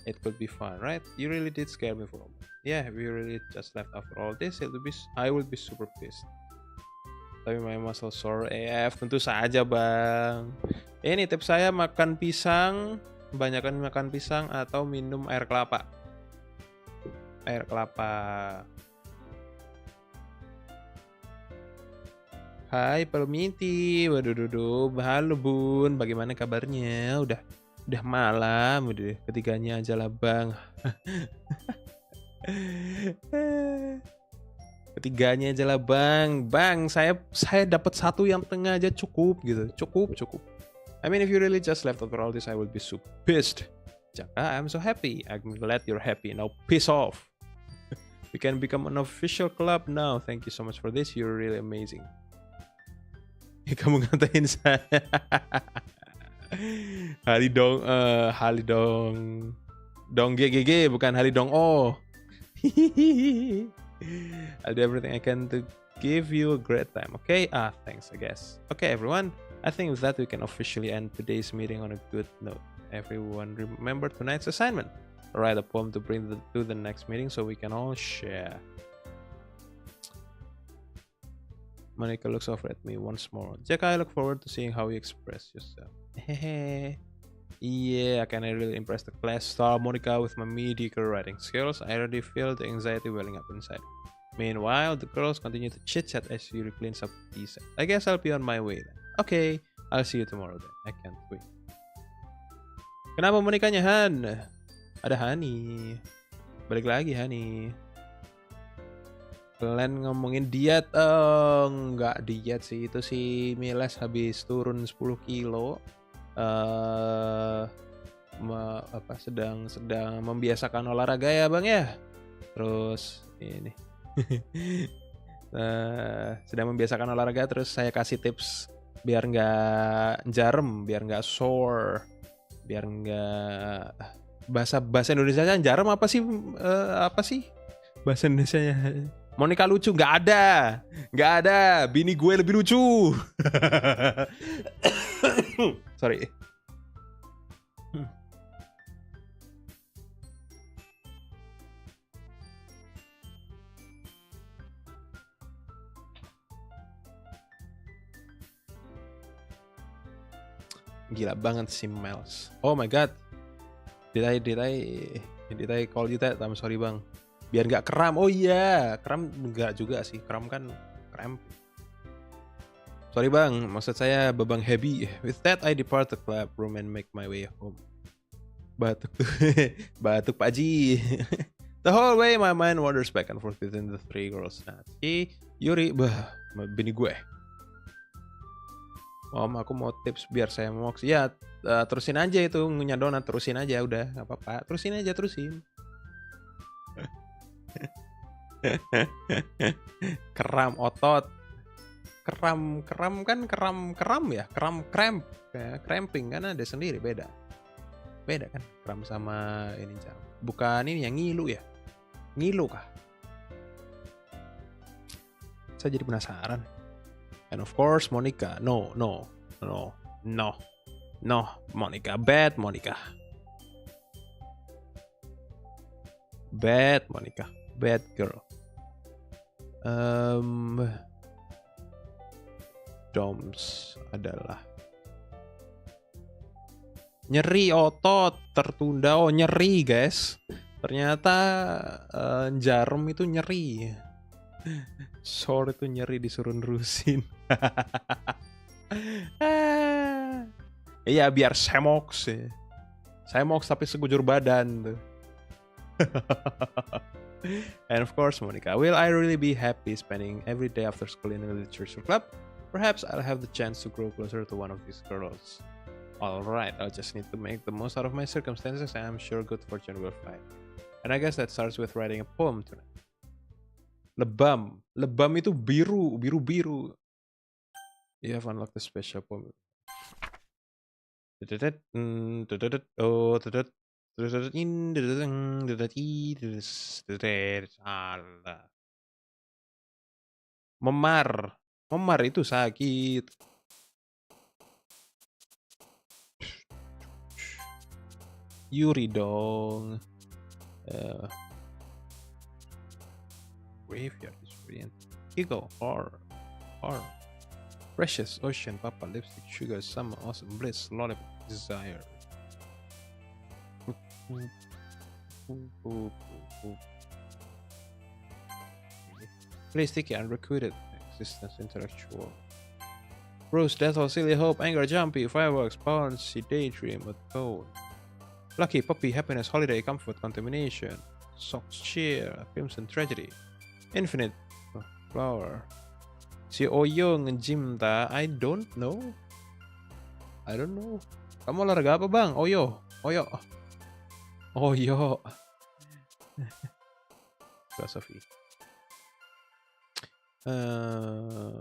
it could be fun, right? You really did scare me for a moment. Yeah, if you really just left after all this, I would be super pissed. Tapi my muscle sore AF, tentu saja bang. Ini tips saya, makan pisang, kebanyakan makan pisang atau minum air kelapa. Air kelapa. Hai Pelmiti, waduh, halo bun, bagaimana kabarnya? Udah malam, udah ketiganya aja lah bang. Ketiganya aja lah bang. Bang, saya dapat 1 yang tengah aja cukup gitu. Cukup. I mean, if you really just left after all this, I will be so pissed. Jaka, I'm so happy. I'm glad you're happy. Now piss off. We can become an official club now. Thank you so much for this. You're really amazing. Kamu ngatain saya. Hali dong GGG bukan Hali dong oh. I'll do everything I can to give you a great time. Okay? Thanks, I guess. Okay, everyone. I think with that we can officially end today's meeting on a good note. Everyone remember tonight's assignment. Write a poem to bring to the next meeting so we can all share. Monica looks over at me once more. Jaka, I look forward to seeing how you express yourself. Yeah, can I really impress the class star Monica with my mediocre writing skills? I already feel the anxiety welling up inside. Meanwhile, the girls continue to chit-chat as Yuri cleans up the set. I guess I'll be on my way then. Okay, I'll see you tomorrow then. I can't wait. Kenapa Monikanya, Han? Ada Hani. Balik lagi Hani. Kalian ngomongin diet, nggak diet sih, itu si Miles habis turun 10 kilo, sedang membiasakan olahraga ya bang ya, terus ini sedang membiasakan olahraga, terus saya kasih tips biar nggak jarem, biar nggak sore, biar nggak bahasa Indonesianya jarem apa sih bahasa Indonesianya? Monica lucu, nggak ada. Bini gue lebih lucu. Sorry. Gila banget si Miles. Oh my god. Did I call you that? I'm sorry bang. Biar nggak kram. Oh iya, kram nggak juga sih. Kram kan kram. Sorry bang, maksud saya babang heavy. With that, I depart the club room and make my way home. Batuk Pak Ji. The whole way my mind wanders back and forth between the 3 girls. Nah, si Yuri, bini gue. Om, aku mau tips biar saya moks. Ya, terusin aja itu ngunyah donat, terusin aja udah, nggak apa-apa. Terusin. Keram otot, keram kan keram ya, cramp ya, cramping kan ada sendiri, beda kan kram sama ini, bukan ini yang ngilu kah? Saya jadi penasaran. And of course Monica, no Monica, bad Monica, bad girl. symptoms adalah nyeri otot, tertunda. Oh, nyeri guys. Ternyata jarum itu nyeri. Sore itu nyeri, disuruh nerusin. Iya, biar semoks ya. Semoks tapi sekujur badan tuh. And of course, Monica, will I really be happy spending every day after school in a literature club? Perhaps I'll have the chance to grow closer to one of these girls. Alright, I'll just need to make the most out of my circumstances, and I'm sure good fortune will find me. And I guess that starts with writing a poem tonight. Lebam. Lebam itu biru. Biru-biru. You have unlocked the special poem. Memar. Memar itu sakit. Yuri dong. Graveyard is brilliant. Eagle, horror. Precious, ocean, papa, lipstick, sugar, summer, awesome, bliss, lollipop, desire. Play sticky, unrecruited, existence, intellectual. Rose, death, or silly hope, anger, jumpy, fireworks, bouncy, daydream, a tone. Lucky, puppy, happiness, holiday, comfort, contamination. Socks, cheer, crimson, tragedy. Infinite, flower. Si Oyo nge-gym ta? I don't know. Kamu olahraga apa bang? Oyo. Philosophy.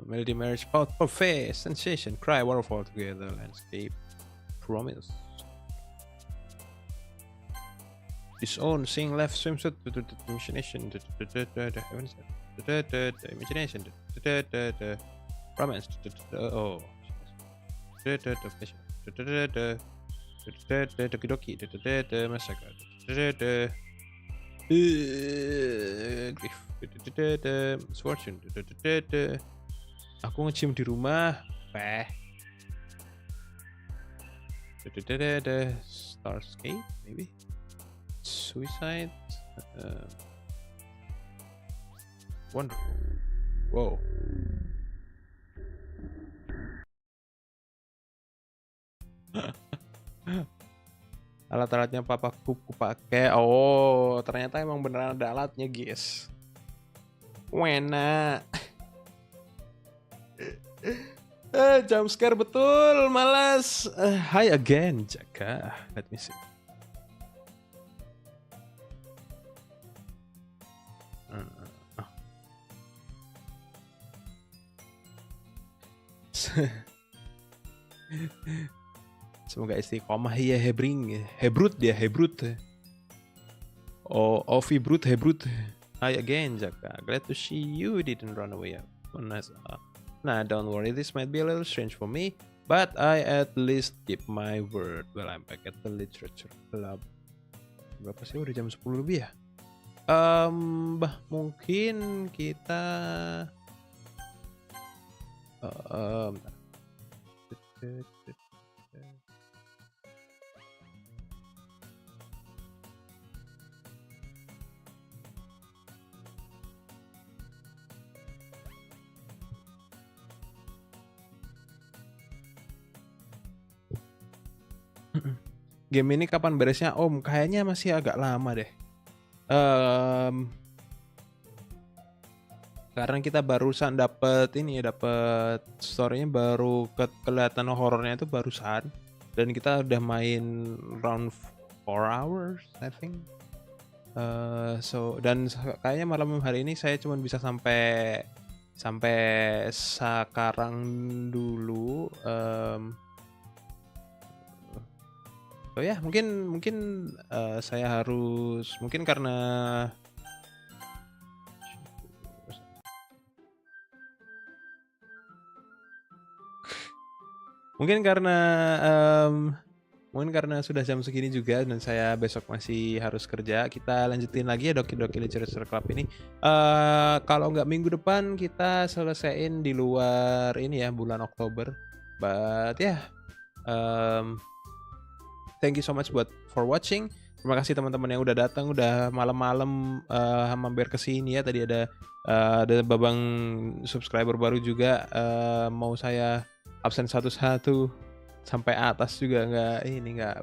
Melody, marriage, pout, parfait, sensation, cry, waterfall together, landscape, promise. Disown, sing, left, swimsuit, imagination, imagination, romance, oh, doki-doki, massacre, grief, misfortune, aku nge-gym di rumah, Starscape, maybe, suicide, wonder, wow. Alat-alatnya papaku pakai. Oh, ternyata emang beneran ada alatnya, guys. Wena. Jump scare betul, malas. Hi again, Jaka. Let me see. Semoga istiqomah ya, Hebrut. Oh, Hebrut. Hi again, Jaka. Glad to see you didn't run away. Nah, don't worry, this might be a little strange for me, but I at least keep my word. Well, I'm back at the literature club. Berapa sih? Udah jam 10 lebih ya? Mungkin kita game ini kapan beresnya, Om? Kayaknya masih agak lama deh. Karena kita barusan dapet story-nya baru kelihatan horornya itu barusan, dan kita udah main round 4 hours I think. Dan kayaknya malam hari ini saya cuma bisa sampai sekarang dulu. Oh ya, mungkin saya harus, mungkin karena mungkin karena sudah jam segini juga dan saya besok masih harus kerja, kita lanjutin lagi ya Doki-Doki Literature Club ini. Kalau nggak minggu depan kita selesaiin di luar ini ya, bulan Oktober. But ya, thank you so much for watching. Terima kasih teman-teman yang udah datang, udah malam-malam mampir ke sini ya. Tadi ada babang subscriber baru juga. Mau saya absen satu-satu sampai atas juga nggak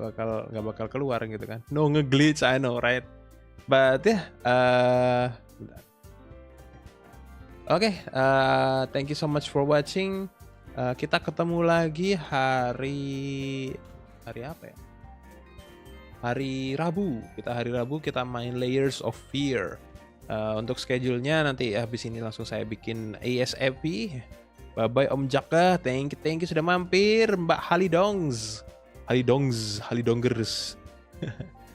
bakal keluar gitu kan. No nge-glitch, I know right. But ya, oke, thank you so much for watching. Kita ketemu lagi hari apa ya? Hari Rabu kita main Layers of Fear. Untuk schedule-nya nanti habis ini langsung saya bikin ASAP. Bye bye Om Jaka, thank you sudah mampir, Mbak Halidonggers.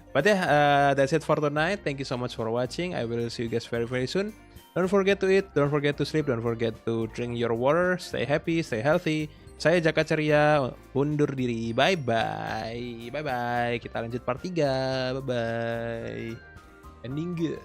But yeah, that's it for tonight. Thank you so much for watching. I will see you guys very soon. Don't forget to eat, don't forget to sleep, don't forget to drink your water. Stay happy, stay healthy. Saya Jaka Ceria, undur diri. Bye bye. Kita lanjut part 3. Bye bye. Ending good.